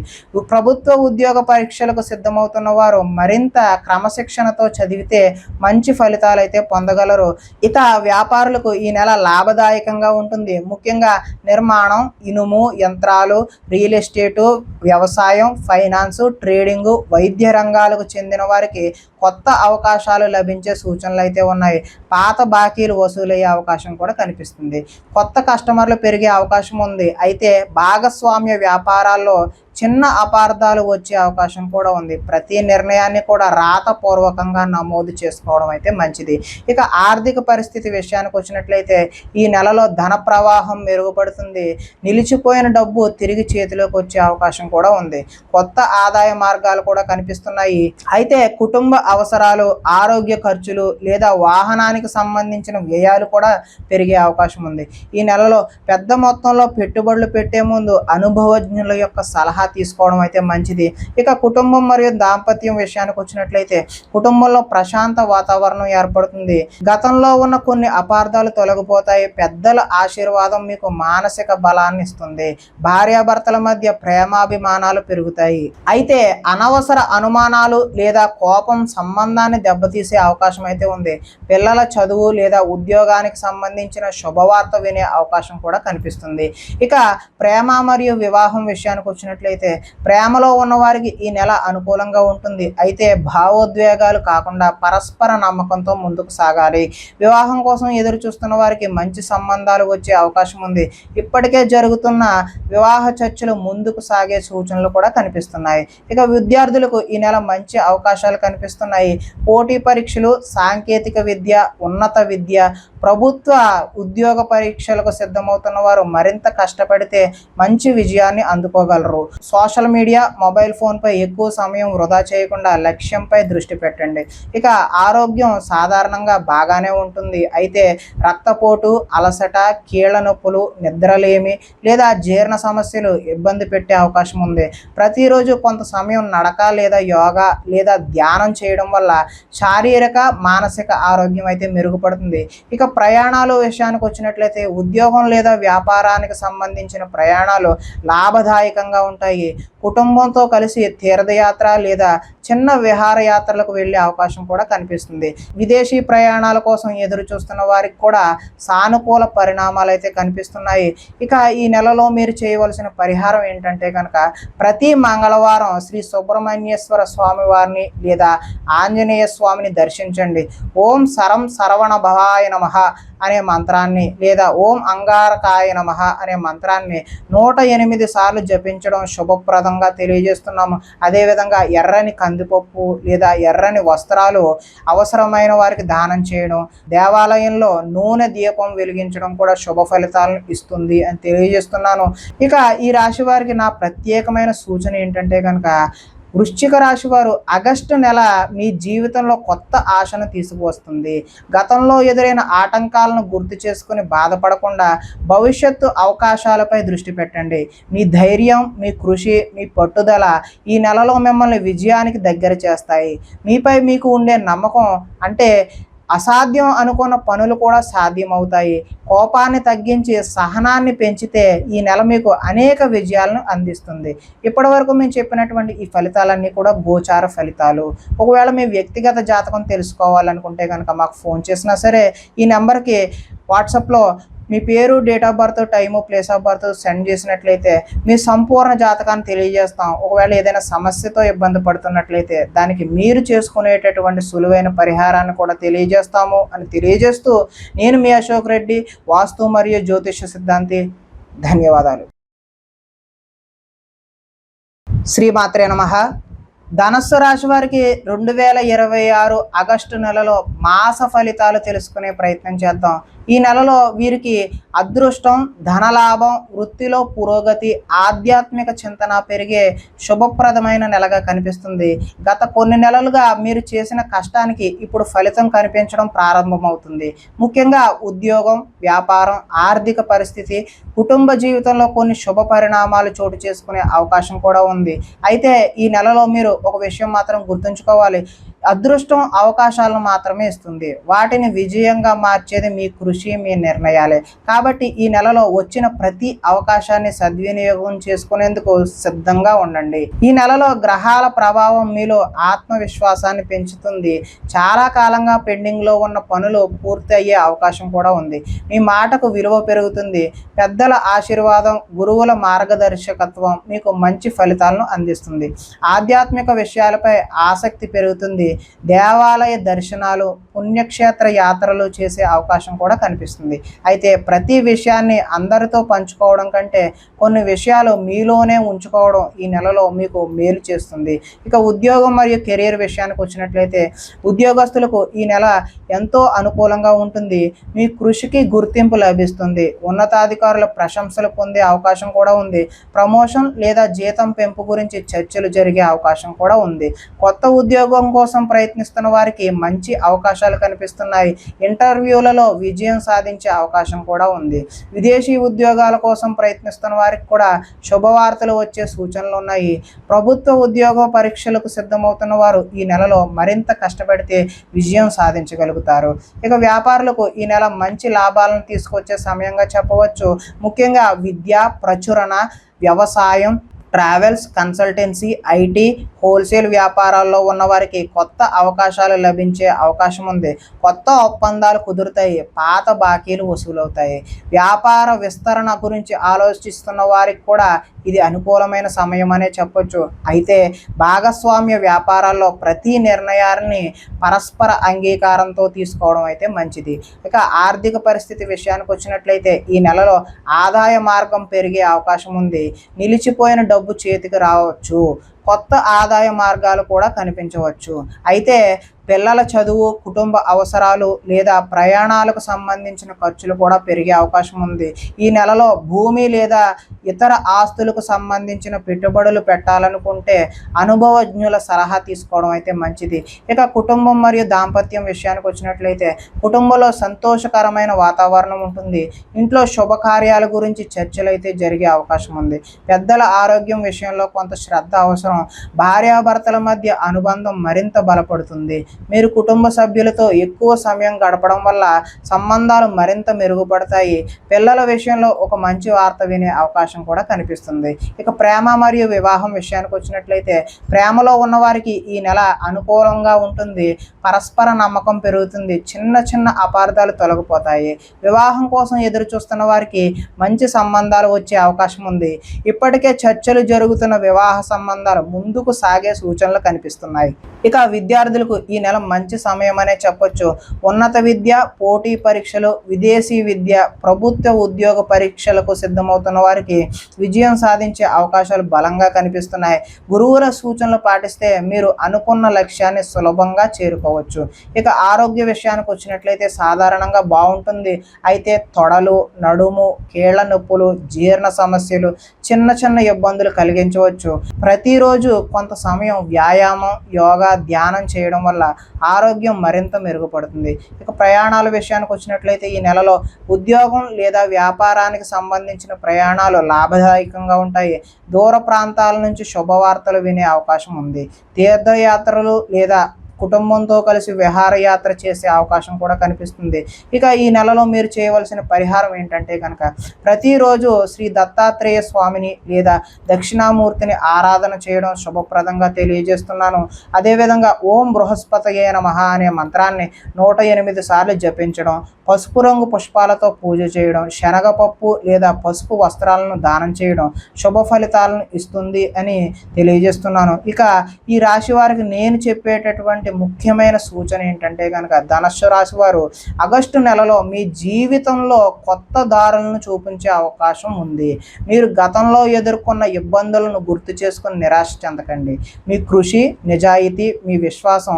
ప్రభుత్వ ఉద్యోగ పరీక్షలకు సిద్ధమవుతున్న వారు మరింత క్రమశిక్షణతో చదివితే మంచి ఫలితాలు అయితే పొందగలరు. ఇక వ్యాపారులకు ఈ నెల లాభదాయకంగా ఉంటుంది. ముఖ్యంగా నిర్మాణం, ఇనుము, యంత్రాలు, రియల్ ఎస్టేటు, వ్యవసాయం, ఫైనాన్సు, ట్రేడింగు, వైద్య రంగాలకు చెందిన వారికి కొత్త అవకాశాలు లభించే సూచనలు అయితే ఉన్నాయి. పాత బాకీలు వసూలయ్యే అవకాశం కూడా కనిపిస్తుంది. కొత్త కస్టమర్లు పెరిగే అవకాశం ఉంది. అయితే భాగస్వామ్య వ్యాపారాల్లో చిన్న అపార్థాలు వచ్చే అవకాశం కూడా ఉంది. ప్రతి నిర్ణయాన్ని కూడా రాతపూర్వకంగా నమోదు చేసుకోవడం అయితే మంచిది. ఇక ఆర్థిక పరిస్థితి విషయానికి వచ్చినట్లయితే ఈ నెలలో ధన ప్రవాహం మెరుగుపడుతుంది. నిలిచిపోయిన డబ్బు తిరిగి చేతిలోకి వచ్చే అవకాశం కూడా ఉంది. కొత్త ఆదాయ మార్గాలు కూడా కనిపిస్తున్నాయి. అయితే కుటుంబ అవసరాలు, ఆరోగ్య ఖర్చులు లేదా వాహనానికి సంబంధించిన వ్యయాలు కూడా పెరిగే అవకాశం ఉంది. ఈ నెలలో పెద్ద మొత్తంలో పెట్టుబడులు పెట్టే ముందు అనుభవజ్ఞుల యొక్క సలహా తీసుకోవడం అయితే మంచిది. ఇక కుటుంబం మరియు దాంపత్యం విషయానికి వచ్చినట్లయితే కుటుంబంలో ప్రశాంత వాతావరణం ఏర్పడుతుంది. గతంలో ఉన్న కొన్ని అపార్థాలు తొలగిపోతాయి. పెద్దల ఆశీర్వాదం మీకు మానసిక బలాన్ని ఇస్తుంది. భార్యాభర్తల మధ్య ప్రేమాభిమానాలు పెరుగుతాయి. అయితే అనవసర అనుమానాలు లేదా కోపం సంబంధాన్ని దెబ్బతీసే అవకాశం అయితే ఉంది. పిల్లల చదువు లేదా ఉద్యోగానికి సంబంధించిన శుభవార్త వినే అవకాశం కూడా కనిపిస్తుంది. ఇక ప్రేమ మరియు వివాహం విషయానికి వచ్చినట్లయితే ప్రేమలో ఉన్న వారికి ఈ నెల అనుకూలంగా ఉంటుంది. అయితే భావోద్వేగాలు కాకుండా పరస్పర నమ్మకంతో ముందుకు సాగాలి. వివాహం కోసం ఎదురు చూస్తున్న వారికి మంచి సంబంధాలు వచ్చే అవకాశం ఉంది. ఇప్పటికే జరుగుతున్న వివాహ చర్చలు ముందుకు సాగే సూచనలు కూడా కనిపిస్తున్నాయి. ఇక విద్యార్థులకు ఈ నెల మంచి అవకాశాలు కనిపిస్తున్నాయి. పోటీ పరీక్షలు, సాంకేతిక విద్య, ఉన్నత విద్య, ప్రభుత్వ ఉద్యోగ పరీక్షలకు సిద్ధమవుతున్న వారు మరింత కష్టపడితే మంచి విజయాన్ని అందుకోగలరు. సోషల్ మీడియా, మొబైల్ ఫోన్పై ఎక్కువ సమయం వృధా చేయకుండా లక్ష్యంపై దృష్టి పెట్టండి. ఇక ఆరోగ్యం సాధారణంగా బాగానే ఉంటుంది. అయితే రక్తపోటు, అలసట, కీళ్ల నొప్పులు, నిద్రలేమి లేదా జీర్ణ సమస్యలు ఇబ్బంది పెట్టే అవకాశం ఉంది. ప్రతిరోజు కొంత సమయం నడక లేదా యోగా లేదా ధ్యానం చేయడం వల్ల శారీరక, మానసిక ఆరోగ్యం అయితే మెరుగుపడుతుంది. ఇక ప్రయాణాలు విషయానికి వచ్చినట్లయితే ఉద్యోగం లేదా వ్యాపారానికి సంబంధించిన ప్రయాణాలు లాభదాయకంగా ఉంటాయి. కుటుంబంతో కలిసి తీర్థయాత్ర లేదా చిన్న విహారయాత్రలకు వెళ్ళే అవకాశం కూడా కనిపిస్తుంది. విదేశీ ప్రయాణాల కోసం ఎదురు చూస్తున్న వారికి కూడా సానుకూల పరిణామాలు అయితే కనిపిస్తున్నాయి. ఇక ఈ నెలలో మీరు చేయవలసిన పరిహారం ఏంటంటే కనుక ప్రతి మంగళవారం శ్రీ సుబ్రహ్మణ్యేశ్వర స్వామి వారిని లేదా ఆంజనేయ స్వామిని దర్శించండి. ఓం సరం సరవణ భవాయ నమః అనే మంత్రాన్ని లేదా ఓం అంగారకాయ నమః అనే మంత్రాన్ని 108 సార్లు జపించడం శుభప్రదంగా తెలియజేస్తున్నాము. అదేవిధంగా ఎర్రని కందిపప్పు లేదా ఎర్రని వస్త్రాలు అవసరమైన వారికి దానం చేయడం, దేవాలయంలో నూనె దీపం వెలిగించడం కూడా శుభ ఫలితాలను ఇస్తుంది అని తెలియజేస్తున్నాను. ఇక ఈ రాశి వారికి నా ప్రత్యేకమైన సూచన ఏంటంటే కనుక వృశ్చిక రాశి వారు ఆగస్టు నెల మీ జీవితంలో కొత్త ఆశను తీసుకువస్తుంది. గతంలో ఎదురైన ఆటంకాలను గుర్తు చేసుకుని బాధపడకుండా భవిష్యత్తు అవకాశాలపై దృష్టి పెట్టండి. మీ ధైర్యం, మీ కృషి, మీ పట్టుదల ఈ నెలలో మిమ్మల్ని విజయానికి దగ్గర చేస్తాయి. మీపై మీకు ఉండే నమ్మకం అంటే అసాధ్యం అనుకున్న పనులు కూడా సాధ్యమవుతాయి. కోపాన్ని తగ్గించి సహనాన్ని పెంచితే ఈ నెల మీకు అనేక విజయాలను అందిస్తుంది. ఇప్పటి వరకు మేము చెప్పినటువంటి ఈ ఫలితాలన్నీ కూడా గోచార ఫలితాలు. ఒకవేళ మీ వ్యక్తిగత జాతకం తెలుసుకోవాలనుకుంటే కనుక మాకు ఫోన్ చేసినా సరే ఈ నెంబర్కి వాట్సాప్లో మీ పేరు, date of birth, time, place of birth send చేసినట్లయితే మీ సంపూర్ణ జాతకాన్ని తెలియజేస్తాం. ఒకవేళ ఏదైనా సమస్యతో ఇబ్బంది పడుతున్నట్లయితే దానికి మీరు చేసుకునేటటువంటి సులువైన పరిహారాన్ని కూడా తెలియజేస్తాము అని తెలియజేస్తూ నేను మీ అశోక్ రెడ్డి, వాస్తు మరియు జ్యోతిష సిద్ధాంతి. ధన్యవాదాలు. శ్రీమాత్రే నమః. ధనస్సు రాశి వారికి 2026 ఆగస్టు నెలలో మాస ఫలితాలు తెలుసుకునే ప్రయత్నం చేద్దాం. ఈ నెలలో వీరికి అదృష్టం, ధనలాభం, వృత్తిలో పురోగతి, ఆధ్యాత్మిక చింతన పెరిగే శుభప్రదమైన నెలగా కనిపిస్తుంది. గత కొన్ని నెలలుగా మీరు చేసిన కష్టానికి ఇప్పుడు ఫలితం కనిపించడం ప్రారంభమవుతుంది. ముఖ్యంగా ఉద్యోగం, వ్యాపారం, ఆర్థిక పరిస్థితి, కుటుంబ జీవితంలో కొన్ని శుభ పరిణామాలు చోటు చేసుకునే అవకాశం కూడా ఉంది. అయితే ఈ నెలలో మీరు ఒక విషయం మాత్రం గుర్తుంచుకోవాలి. అదృష్టం అవకాశాలను మాత్రమే ఇస్తుంది. వాటిని విజయంగా మార్చేది మీ కృషి, మీ నిర్ణయాలే. కాబట్టి ఈ నెలలో వచ్చిన ప్రతి అవకాశాన్ని సద్వినియోగం చేసుకునేందుకు సిద్ధంగా ఉండండి. ఈ నెలలో గ్రహాల ప్రభావం మీలో ఆత్మవిశ్వాసాన్ని పెంచుతుంది. చాలా కాలంగా పెండింగ్లో ఉన్న పనులు పూర్తి అయ్యే అవకాశం కూడా ఉంది. మీ మాటకు విలువ పెరుగుతుంది. పెద్దల ఆశీర్వాదం, గురువుల మార్గదర్శకత్వం మీకు మంచి ఫలితాలను అందిస్తుంది. ఆధ్యాత్మిక విషయాలపై ఆసక్తి పెరుగుతుంది. దేవాలయ దర్శనాలు, పుణ్యక్షేత్ర యాత్రలు చేసే అవకాశం కూడా కనిపిస్తుంది. అయితే ప్రతి విషయాన్ని అందరితో పంచుకోవడం కంటే కొన్ని విషయాలు మీలోనే ఉంచుకోవడం ఈ నెలలో మీకు మేలు చేస్తుంది. ఇక ఉద్యోగం మరియు కెరీర్ విషయానికి వచ్చినట్లయితే ఉద్యోగస్తులకు ఈ నెల ఎంతో అనుకూలంగా ఉంటుంది. మీ కృషికి గుర్తింపు లభిస్తుంది. ఉన్నతాధికారుల ప్రశంసలు పొందే అవకాశం కూడా ఉంది. ప్రమోషన్ లేదా జీతం పెంపు గురించి చర్చలు జరిగే అవకాశం కూడా ఉంది. కొత్త ఉద్యోగం కోసం ప్రయత్నిస్తున్న వారికి మంచి అవకాశాలు కనిపిస్తున్నాయి. ఇంటర్వ్యూలలో విజయం సాధించే అవకాశం కూడా ఉంది. విదేశీ ఉద్యోగాల కోసం ప్రయత్నిస్తున్న వారికి కూడా శుభవార్తలు వచ్చే సూచనలు ఉన్నాయి. ప్రభుత్వ ఉద్యోగ పరీక్షలకు సిద్ధమవుతున్న వారు ఈ నెలలో మరింత కష్టపడితే విజయం సాధించగలుగుతారు. ఇక వ్యాపారులకు ఈ నెల మంచి లాభాలను తీసుకొచ్చే సమయంగా చెప్పవచ్చు. ముఖ్యంగా విద్య, ప్రచురణ, వ్యవసాయం, ట్రావెల్స్, కన్సల్టెన్సీ, ఐటీ, హోల్సేల్ వ్యాపారాల్లో ఉన్నవారికి కొత్త అవకాశాలు లభించే అవకాశం ఉంది. కొత్త ఒప్పందాలు కుదురుతాయి. పాత బాకీలు వసూలవుతాయి. వ్యాపార విస్తరణ గురించి ఆలోచిస్తున్న వారికి కూడా ఇది అనుకూలమైన సమయం అనే చెప్పొచ్చు. అయితే భాగస్వామ్య వ్యాపారాల్లో ప్రతి నిర్ణయాన్ని పరస్పర అంగీకారంతో తీసుకోవడం అయితే మంచిది. ఇక ఆర్థిక పరిస్థితి విషయానికి వచ్చినట్లయితే ఈ నెలలో ఆదాయ మార్గం పెరిగే అవకాశం ఉంది. నిలిచిపోయిన డబ్బు చేతికి రావచ్చు. కొత్త ఆదాయ మార్గాలు కూడా కనిపించవచ్చు. అయితే పిల్లల చదువు, కుటుంబ అవసరాలు లేదా ప్రయాణాలకు సంబంధించిన ఖర్చులు కూడా పెరిగే అవకాశం ఉంది. ఈ నెలలో భూమి లేదా ఇతర ఆస్తులకు సంబంధించిన పెట్టుబడులు పెట్టాలనుకుంటే అనుభవజ్ఞుల సలహా తీసుకోవడం అయితే మంచిది. ఇక కుటుంబం మరియు దాంపత్యం విషయానికి వచ్చినట్లయితే కుటుంబంలో సంతోషకరమైన వాతావరణం ఉంటుంది. ఇంట్లో శుభకార్యాల గురించి చర్చలు అయితే జరిగే అవకాశం ఉంది. పెద్దల ఆరోగ్యం విషయంలో కొంత శ్రద్ధ అవసరం. భార్యాభర్తల మధ్య అనుబంధం మరింత బలపడుతుంది. మీరు కుటుంబ సభ్యులతో ఎక్కువ సమయం గడపడం వల్ల సంబంధాలు మరింత మెరుగుపడతాయి. పిల్లల విషయంలో ఒక మంచి వార్త వినే అవకాశం కూడా కనిపిస్తుంది. ఇక ప్రేమ మరియు వివాహం విషయానికి వచ్చినట్లయితే ప్రేమలో ఉన్నవారికి ఈ నెల అనుకూలంగా ఉంటుంది. పరస్పర నమ్మకం పెరుగుతుంది. చిన్న చిన్న అపార్థాలు తొలగిపోతాయి. వివాహం కోసం ఎదురు చూస్తున్న వారికి మంచి సంబంధాలు వచ్చే అవకాశం ఉంది. ఇప్పటికే చర్చలు జరుగుతున్న వివాహ సంబంధాలు ముందుకు సాగే సూచనలు కనిపిస్తున్నాయి. ఇక విద్యార్థులకు ఈ నెల మంచి సమయం అనే చెప్పొచ్చు. ఉన్నత విద్య, పోటీ పరీక్షలు, విదేశీ విద్య, ప్రభుత్వ ఉద్యోగ పరీక్షలకు సిద్ధమవుతున్న వారికి విజయం సాధించే అవకాశాలు బలంగా కనిపిస్తున్నాయి. గురువుల సూచనలు పాటిస్తే మీరు అనుకున్న లక్ష్యాన్ని సులభంగా చేరుకోవచ్చు. ఇక ఆరోగ్య విషయానికి వచ్చినట్లయితే సాధారణంగా బాగుంటుంది. అయితే తొడలు, నడుము, కీళ్ల నొప్పులు, జీర్ణ సమస్యలు, చిన్న చిన్న ఇబ్బందులు కలిగించవచ్చు. ప్రతిరోజు కొంత సమయం వ్యాయామం, యోగా, ధ్యానం చేయడం వల్ల ఆరోగ్యం మరింత మెరుగుపడుతుంది. ఇక ప్రయాణాల విషయానికి వచ్చినట్లయితే ఈ నెలలో ఉద్యోగం లేదా వ్యాపారానికి సంబంధించిన ప్రయాణాలు లాభదాయకంగా ఉంటాయి. దూర ప్రాంతాల నుంచి శుభవార్తలు వినే అవకాశం ఉంది. తీర్థయాత్రలు లేదా కుటుంబంతో కలిసి విహారయాత్ర చేసే అవకాశం కూడా కనిపిస్తుంది. ఇక ఈ నెలలో మీరు చేయవలసిన పరిహారం ఏంటంటే కనుక ప్రతిరోజు శ్రీ దత్తాత్రేయ స్వామిని లేదా దక్షిణామూర్తిని ఆరాధన చేయడం శుభప్రదంగా తెలియజేస్తున్నాను. అదేవిధంగా ఓం బృహస్పతయే నమః అనే మంత్రాన్ని 108 సార్లు జపించడం, పసుపు రంగు పుష్పాలతో పూజ చేయడం, శనగపప్పు లేదా పసుపు వస్త్రాలను దానం చేయడం శుభ ఫలితాలను ఇస్తుంది అని తెలియజేస్తున్నాను. ఇక ఈ రాశి వారికి నేను చెప్పేటటువంటి ముఖ్యమైన సూచన ఏంటంటే కనుక ధనుస్సు రాశి వారు ఆగస్టు నెలలో మీ జీవితంలో కొత్త దారులను చూపించే అవకాశం ఉంది. మీరు గతంలో ఎదుర్కొన్న ఇబ్బందులను గుర్తు చేసుకుని నిరాశ చెందకండి. మీ కృషి, నిజాయితీ, మీ విశ్వాసం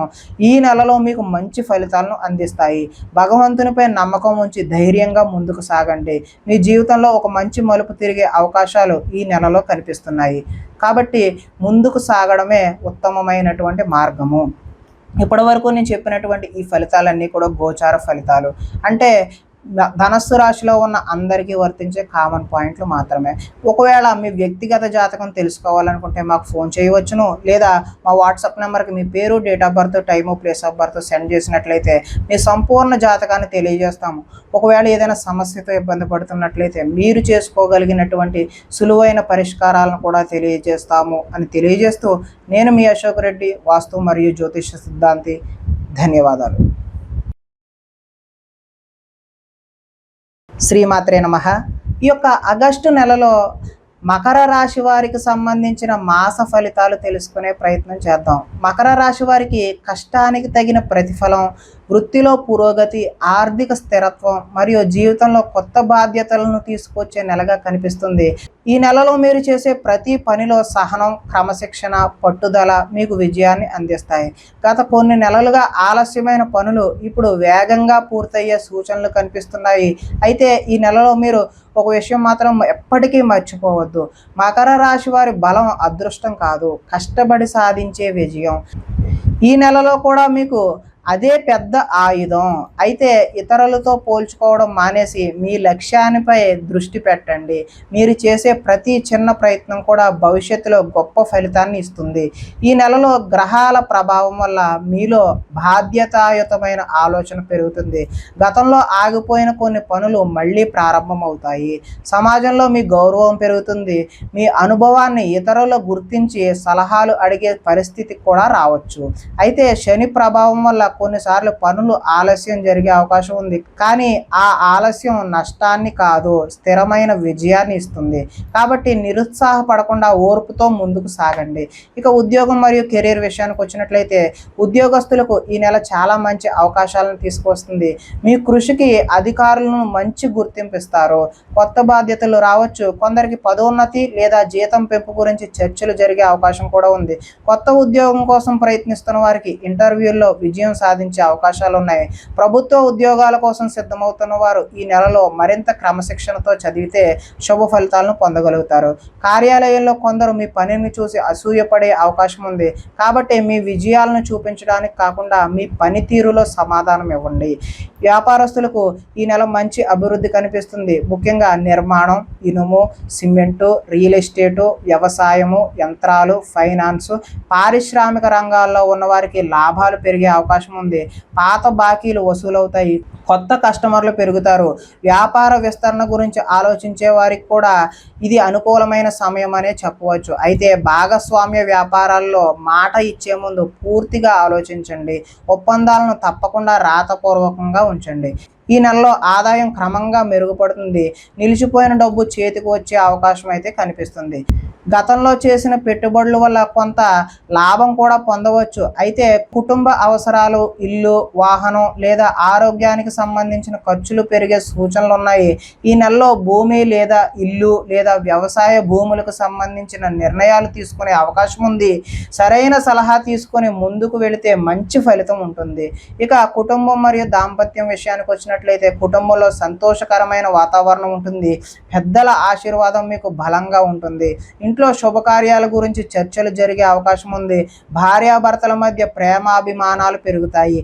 ఈ నెలలో మీకు మంచి ఫలితాలను అందిస్తాయి. భగవంతునిపై నమ్మకం ఉంచి ధైర్యంగా ముందుకు సాగండి. మీ జీవితంలో ఒక మంచి మలుపు తిరిగే అవకాశాలు ఈ నెలలో కనిపిస్తున్నాయి. కాబట్టి ముందుకు సాగడమే ఉత్తమమైనటువంటి మార్గము. ఇప్పటి వరకు నేను చెప్పినటువంటి ఈ ఫలితాలన్నీ కూడా గోచార ఫలితాలు. అంటే ధనస్సు రాశిలో ఉన్న అందరికీ వర్తించే కామన్ పాయింట్లు మాత్రమే. ఒకవేళ మీ వ్యక్తిగత జాతకం తెలుసుకోవాలనుకుంటే మాకు ఫోన్ చేయవచ్చును, లేదా మా వాట్సాప్ నెంబర్కి మీ పేరు, date of birth, time, place of birth send చేసినట్లయితే మీ సంపూర్ణ జాతకాన్ని తెలియజేస్తాము. ఒకవేళ ఏదైనా సమస్యతో ఇబ్బంది పడుతున్నట్లయితే మీరు చేసుకోగలిగినటువంటి సులువైన పరిష్కారాలను కూడా తెలియజేస్తాము అని తెలియజేస్తూ నేను మీ అశోక్ రెడ్డి, వాస్తు మరియు జ్యోతిష సిద్ధాంతి. ధన్యవాదాలు. శ్రీమాత్రే నమః. ఈ యొక్క ఆగస్టు నెలలో మకర రాశి వారికి సంబంధించిన మాస ఫలితాలు తెలుసుకునే ప్రయత్నం చేద్దాం. మకర రాశి వారికి కష్టానికి తగిన ప్రతిఫలం, వృత్తిలో పురోగతి, ఆర్థిక స్థిరత్వం మరియు జీవితంలో కొత్త బాధ్యతలను తీసుకొచ్చే నెలగా కనిపిస్తుంది. ఈ నెలలో మీరు చేసే ప్రతి పనిలో సహనం, క్రమశిక్షణ, పట్టుదల మీకు విజయాన్ని అందిస్తాయి. గత కొన్ని నెలలుగా ఆలస్యమైన పనులు ఇప్పుడు వేగంగా పూర్తయ్యే సూచనలు కనిపిస్తున్నాయి. అయితే ఈ నెలలో మీరు ఒక విషయం మాత్రం ఎప్పటికీ మర్చిపోవద్దు. మకర రాశి వారి బలం అదృష్టం కాదు, కష్టపడి సాధించే విజయం. ఈ నెలలో కూడా మీకు అదే పెద్ద ఆయుధం. అయితే ఇతరులతో పోల్చుకోవడం మానేసి మీ లక్ష్యానిపై దృష్టి పెట్టండి. మీరు చేసే ప్రతి చిన్న ప్రయత్నం కూడా భవిష్యత్తులో గొప్ప ఫలితాన్ని ఇస్తుంది. ఈ నెలలో గ్రహాల ప్రభావం వల్ల మీలో బాధ్యతాయుతమైన ఆలోచన పెరుగుతుంది. గతంలో ఆగిపోయిన కొన్ని పనులు మళ్ళీ ప్రారంభమవుతాయి. సమాజంలో మీ గౌరవం పెరుగుతుంది. మీ అనుభవాన్ని ఇతరులు గుర్తించి సలహాలు అడిగే పరిస్థితి కూడా రావచ్చు. అయితే శని ప్రభావం వల్ల కొన్నిసార్లు పనులు ఆలస్యం జరిగే అవకాశం ఉంది. కానీ ఆ ఆలస్యం నష్టాన్ని కాదు, స్థిరమైన విజయాన్ని ఇస్తుంది. కాబట్టి నిరుత్సాహపడకుండా ఓర్పుతో ముందుకు సాగండి. ఇక ఉద్యోగం మరియు కెరీర్ విషయానికి వచ్చినట్లయితే ఉద్యోగస్తులకు ఈ నెల చాలా మంచి అవకాశాలను తీసుకొస్తుంది. మీ కృషికి అధికారులను మంచి గుర్తింపు ఇస్తారు. కొత్త బాధ్యతలు రావచ్చు. కొందరికి పదోన్నతి లేదా జీతం పెంపు గురించి చర్చలు జరిగే అవకాశం కూడా ఉంది. కొత్త ఉద్యోగం కోసం ప్రయత్నిస్తున్న వారికి ఇంటర్వ్యూల్లో విజయం సాధించే అవకాశాలు ఉన్నాయి. ప్రభుత్వ ఉద్యోగాల కోసం సిద్ధమవుతున్న వారు ఈ నెలలో మరింత క్రమశిక్షణతో చదివితే శుభ ఫలితాలను పొందగలుగుతారు. కార్యాలయంలో కొందరు మీ పనిని చూసి అసూయపడే అవకాశం ఉంది. కాబట్టి మీ విజయాలను చూపించడానికి కాకుండా మీ పనితీరులో సమాధానం ఇవ్వండి. వ్యాపారస్తులకు ఈ నెల మంచి అభివృద్ధి కనిపిస్తుంది. ముఖ్యంగా నిర్మాణం, ఇనుము, సిమెంటు, రియల్ ఎస్టేటు, వ్యవసాయము, యంత్రాలు, ఫైనాన్స్, పారిశ్రామిక రంగాల్లో ఉన్నవారికి లాభాలు పెరిగే అవకాశం ఉంది. పాత బాకీలు వసూలవుతాయి. కొత్త కస్టమర్లు పెరుగుతారు. వ్యాపార విస్తరణ గురించి ఆలోచించే వారికి కూడా ఇది అనుకూలమైన సమయం అనే చెప్పవచ్చు. అయితే భాగస్వామ్య వ్యాపారాల్లో మాట ఇచ్చే ముందు పూర్తిగా ఆలోచించండి. ఒప్పందాలను తప్పకుండా రాతపూర్వకంగా ఉంచండి. ఈ నెలలో ఆదాయం క్రమంగా మెరుగుపడుతుంది. నిలిచిపోయిన డబ్బు చేతికి వచ్చే అవకాశం అయితే కనిపిస్తుంది. గతంలో చేసిన పెట్టుబడుల వల్ల కొంత లాభం కూడా పొందవచ్చు. అయితే కుటుంబ అవసరాలు, ఇల్లు, వాహనం లేదా ఆరోగ్యానికి సంబంధించిన ఖర్చులు పెరిగే సూచనలు ఉన్నాయి. ఈ నెలలో భూమి లేదా ఇల్లు లేదా వ్యవసాయ భూములకు సంబంధించిన నిర్ణయాలు తీసుకునే అవకాశం ఉంది. సరైన సలహా తీసుకొని ముందుకు వెళితే మంచి ఫలితం ఉంటుంది. ఇక కుటుంబం మరియు దాంపత్యం విషయానికి వచ్చినట్లయితే కుటుంబంలో సంతోషకరమైన వాతావరణం ఉంటుంది. పెద్దల ఆశీర్వాదం మీకు బలంగా ఉంటుంది. ఇంట్లో శుభకార్యాల గురించి చర్చలు జరిగే అవకాశం ఉంది. భార్యాభర్తల మధ్య ప్రేమాభిమానాలు పెరుగుతాయి.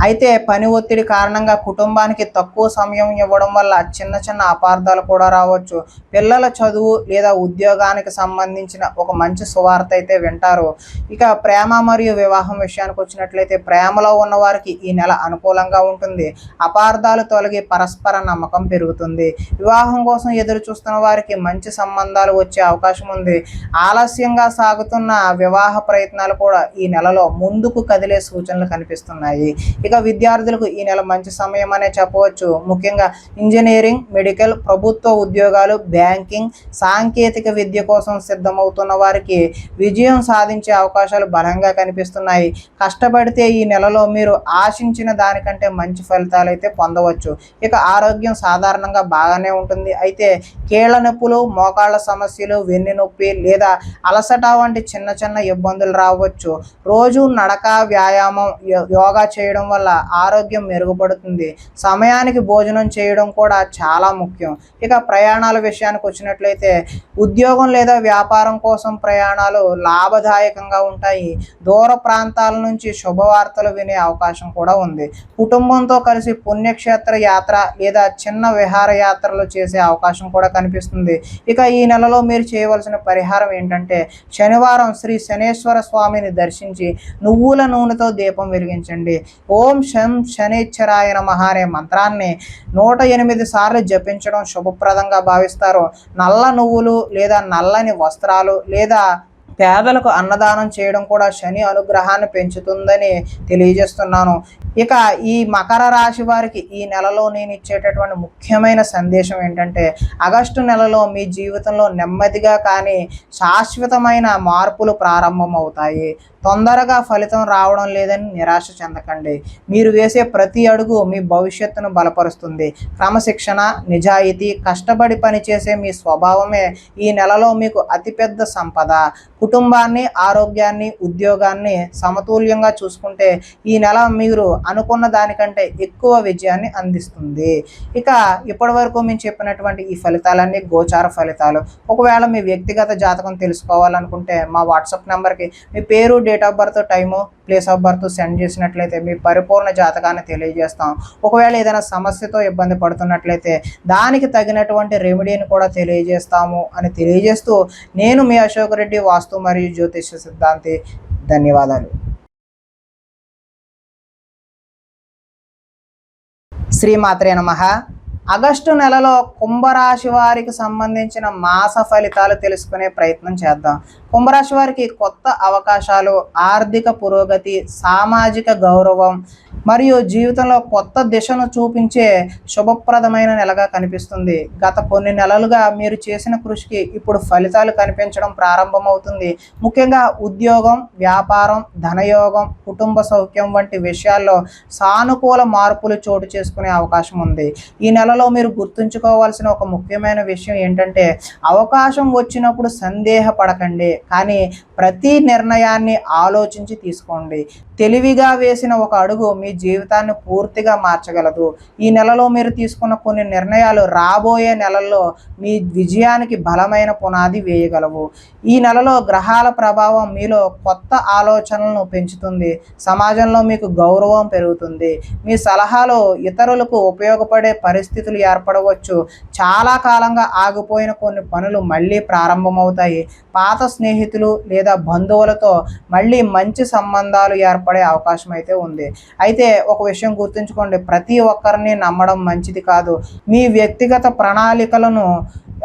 అయితే పని ఒత్తిడి కారణంగా కుటుంబానికి తక్కువ సమయం ఇవ్వడం వల్ల చిన్న చిన్న అపార్థాలు కూడా రావచ్చు. పిల్లల చదువు లేదా ఉద్యోగానికి సంబంధించిన ఒక మంచి సువార్త అయితే వింటారు. ఇక ప్రేమ మరియు వివాహం విషయానికి వచ్చినట్లయితే ప్రేమలో ఉన్న వారికి ఈ నెల అనుకూలంగా ఉంటుంది. అపార్థాలు తొలగి పరస్పర నమ్మకం పెరుగుతుంది. వివాహం కోసం ఎదురు చూస్తున్న వారికి మంచి సంబంధాలు వచ్చే అవకాశం ఉంది. ఆలస్యంగా సాగుతున్న వివాహ ప్రయత్నాలు కూడా ఈ నెలలో ముందుకు కదిలే సూచనలు కనిపిస్తున్నాయి. ఇక విద్యార్థులకు ఈ నెల మంచి సమయం అనే చెప్పవచ్చు. ముఖ్యంగా ఇంజనీరింగ్, మెడికల్, ప్రభుత్వ ఉద్యోగాలు, బ్యాంకింగ్, సాంకేతిక విద్య కోసం సిద్ధమవుతున్న వారికి విజయం సాధించే అవకాశాలు బలంగా కనిపిస్తున్నాయి. కష్టపడితే ఈ నెలలో మీరు ఆశించిన దానికంటే మంచి ఫలితాలు అయితే పొందవచ్చు. ఇక ఆరోగ్యం సాధారణంగా బాగానే ఉంటుంది. అయితే కీళ్ళ నొప్పులు, మోకాళ్ళ సమస్యలు, వెన్ను నొప్పి లేదా అలసట వంటి చిన్న చిన్న ఇబ్బందులు రావచ్చు. రోజు నడక, వ్యాయామం, యోగా చేయడం వల్ల ఆరోగ్యం మెరుగుపడుతుంది. సమయానికి భోజనం చేయడం కూడా చాలా ముఖ్యం. ఇక ప్రయాణాల విషయానికి వచ్చినట్లయితే ఉద్యోగం లేదా వ్యాపారం కోసం ప్రయాణాలు లాభదాయకంగా ఉంటాయి. దూర ప్రాంతాల నుంచి శుభవార్తలు వినే అవకాశం కూడా ఉంది. కుటుంబంతో కలిసి పుణ్యక్షేత్ర యాత్ర లేదా చిన్న విహారయాత్రలు చేసే అవకాశం కూడా కనిపిస్తుంది. ఇక ఈ నెలలో మీరు చేయవలసిన పరిహారం ఏంటంటే శనివారం శ్రీ శనేశ్వర స్వామిని దర్శించి నువ్వుల నూనెతో దీపం వెలిగించండి. ఓం శం శనేశ్వరాయ నమః అనే మంత్రాన్ని 108 సార్లు జపించడం శుభప్రదంగా భావిస్తారు. నల్ల నువ్వులు లేదా నల్లని వస్త్రాలు లేదా పేదలకు అన్నదానం చేయడం కూడా శని అనుగ్రహాన్ని పెంచుతుందని తెలియజేస్తున్నాను. ఇక ఈ మకర రాశి వారికి ఈ నెలలో నేను ఇచ్చేటటువంటి ముఖ్యమైన సందేశం ఏంటంటే, ఆగస్టు నెలలో మీ జీవితంలో నెమ్మదిగా కానీ శాశ్వతమైన మార్పులు ప్రారంభమవుతాయి. తొందరగా ఫలితం రావడం లేదని నిరాశ చెందకండి. మీరు వేసే ప్రతి అడుగు మీ భవిష్యత్తును బలపరుస్తుంది. క్రమశిక్షణ, నిజాయితీ, కష్టపడి పనిచేసే మీ స్వభావమే ఈ నెలలో మీకు అతిపెద్ద సంపద. కుటుంబాన్ని, ఆరోగ్యాన్ని, ఉద్యోగాన్ని సమతుల్యంగా చూసుకుంటే ఈ నెల మీరు అనుకున్న దానికంటే ఎక్కువ విజయాన్ని అందిస్తుంది. ఇక ఇప్పటి వరకు మేము చెప్పినటువంటి ఈ ఫలితాలన్నీ గోచార ఫలితాలు. ఒకవేళ మీ వ్యక్తిగత జాతకం తెలుసుకోవాలనుకుంటే మా వాట్సాప్ నెంబర్కి మీ పేరు, date of birth, time, place of birth send చేసినట్లయితే మీ పరిపూర్ణ జాతకాన్ని తెలియజేస్తాం. ఒకవేళ ఏదైనా సమస్యతో ఇబ్బంది పడుతున్నట్లయితే దానికి తగినటువంటి రెమెడీని కూడా తెలియజేస్తాము అని తెలియజేస్తూ, నేను మీ అశోక్ రెడ్డి, వాస్తు మరియు జ్యోతిష సిద్ధాంతి. ధన్యవాదాలు. శ్రీమాత్రే నమః. ఆగస్టు నెలలో కుంభరాశి వారికి సంబంధించిన మాస ఫలితాలు తెలుసుకునే ప్రయత్నం చేద్దాం. కుంభరాశి వారికి కొత్త అవకాశాలు, ఆర్థిక పురోగతి, సామాజిక గౌరవం మరియు జీవితంలో కొత్త దిశను చూపించే శుభప్రదమైన నెలగా కనిపిస్తుంది. గత కొన్ని నెలలుగా మీరు చేసిన కృషికి ఇప్పుడు ఫలితాలు కనిపించడం ప్రారంభమవుతుంది. ముఖ్యంగా ఉద్యోగం, వ్యాపారం, ధనయోగం, కుటుంబ సౌఖ్యం వంటి విషయాల్లో సానుకూల మార్పులు చోటు చేసుకునే అవకాశం ఉంది. ఈ నెలలో మీరు గుర్తుంచుకోవాల్సిన ఒక ముఖ్యమైన విషయం ఏంటంటే, అవకాశం వచ్చినప్పుడు సందేహపడకండి, కానీ ప్రతి నిర్ణయాన్ని ఆలోచించి తీసుకోండి. తెలివిగా వేసిన ఒక అడుగు మీ జీవితాన్ని పూర్తిగా మార్చగలదు. ఈ నెలలో మీరు తీసుకున్న కొన్ని నిర్ణయాలు రాబోయే నెలల్లో మీ విజయానికి బలమైన పునాది వేయగలవు. ఈ నెలలో గ్రహాల ప్రభావం మీలో కొత్త ఆలోచనలను పెంచుతుంది. సమాజంలో మీకు గౌరవం పెరుగుతుంది. మీ సలహాలు ఇతరులకు ఉపయోగపడే పరిస్థితులు ఏర్పడవచ్చు. చాలా కాలంగా ఆగిపోయిన కొన్ని పనులు మళ్ళీ ప్రారంభమవుతాయి. పాత స్నేహితులు లేదా బంధువులతో మళ్ళీ మంచి సంబంధాలు ఏర్పడే అవకాశం అయితే ఉంది. అయితే ఒక విషయం గుర్తుంచుకోండి, ప్రతి ఒక్కరిని నమ్మడం మంచిది కాదు. మీ వ్యక్తిగత ప్రణాళికలను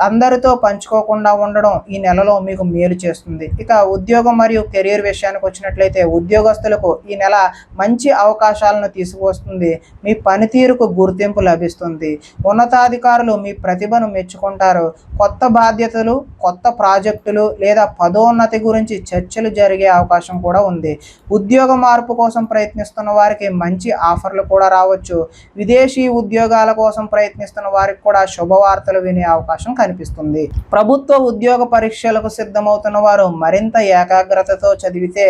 అందరితో పంచుకోకుండా ఉండడం ఈ నెలలో మీకు మేలు చేస్తుంది. ఇక ఉద్యోగం మరియు కెరీర్ విషయానికి వచ్చినట్లయితే ఉద్యోగస్తులకు ఈ నెల మంచి అవకాశాలను తీసుకువస్తుంది. మీ పనితీరుకు గుర్తింపు లభిస్తుంది. ఉన్నతాధికారులు మీ ప్రతిభను మెచ్చుకుంటారు. కొత్త బాధ్యతలు, కొత్త ప్రాజెక్టులు లేదా పదోన్నతి గురించి చర్చలు జరిగే అవకాశం కూడా ఉంది. ఉద్యోగ మార్పు కోసం ప్రయత్నిస్తున్న వారికి మంచి ఆఫర్లు కూడా రావచ్చు. విదేశీ ఉద్యోగాల కోసం ప్రయత్నిస్తున్న వారికి కూడా శుభవార్తలు వినే అవకాశం కనిపిస్తుంది. ప్రభుత్వ ఉద్యోగ పరీక్షలకు సిద్ధమవుతున్న వారు మరింత ఏకాగ్రతతో చదివితే